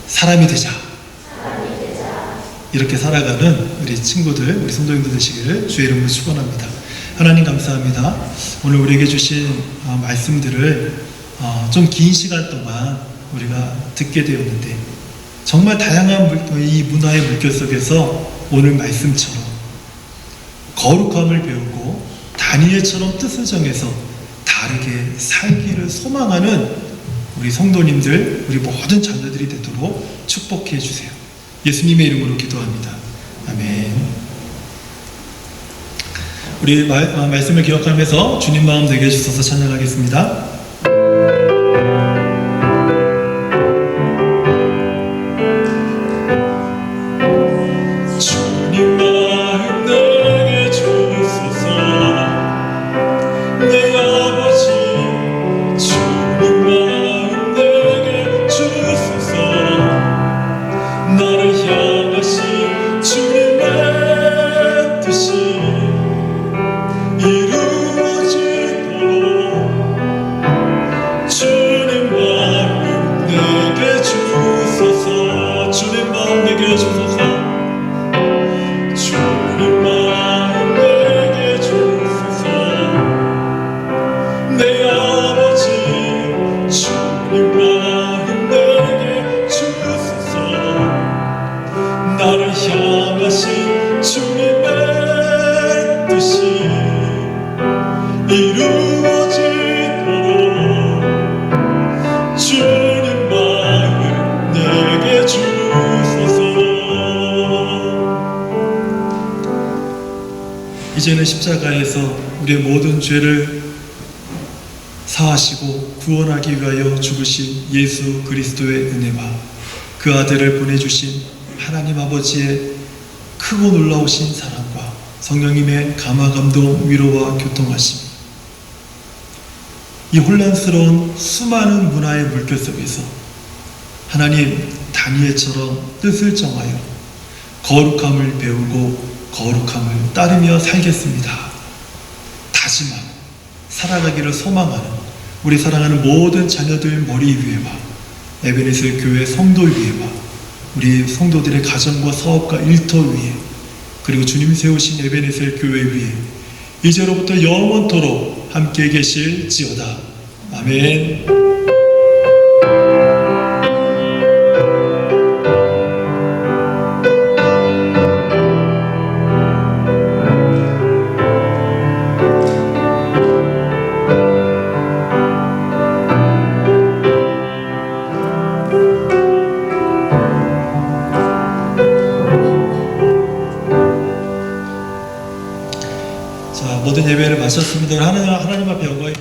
사람이 되자. 이렇게 살아가는 우리 친구들, 우리 성도님들 되시기를 주의 이름으로 축원합니다. 하나님 감사합니다. 오늘 우리에게 주신 말씀들을 좀 긴 시간 동안 우리가 듣게 되었는데 정말 다양한 이 문화의 물결 속에서 오늘 말씀처럼 거룩함을 배우고 다니엘처럼 뜻을 정해서 다르게 살기를 소망하는 우리 성도님들, 우리 모든 자녀들이 되도록 축복해 주세요. 예수님의 이름으로 기도합니다. 아멘. 우리 말씀을 기억하면서 주님 마음 되게 해주셔서 찬양하겠습니다. 이제는 십자가에서 우리의 모든 죄를 사하시고 구원하기 위하여 죽으신 예수 그리스도의 은혜와 그 아들을 보내주신 하나님 아버지의 크고 놀라우신 사랑과 성령님의 감화감동 위로와 교통하심, 이 혼란스러운 수많은 문화의 물결 속에서 하나님 다니엘처럼 뜻을 정하여 거룩함을 배우고 거룩함을 따르며 살겠습니다 다짐하고 살아가기를 소망하는 우리 사랑하는 모든 자녀들 머리 위에와 에베네셀 교회 성도 위에와 우리 성도들의 가정과 사업과 일터 위에, 그리고 주님 세우신 에베네셀 교회 위에 이제로부터 영원토록 함께 계실지어다. 아멘. 자, 모든 예배를 마쳤습니다. 하나님 앞에 영광이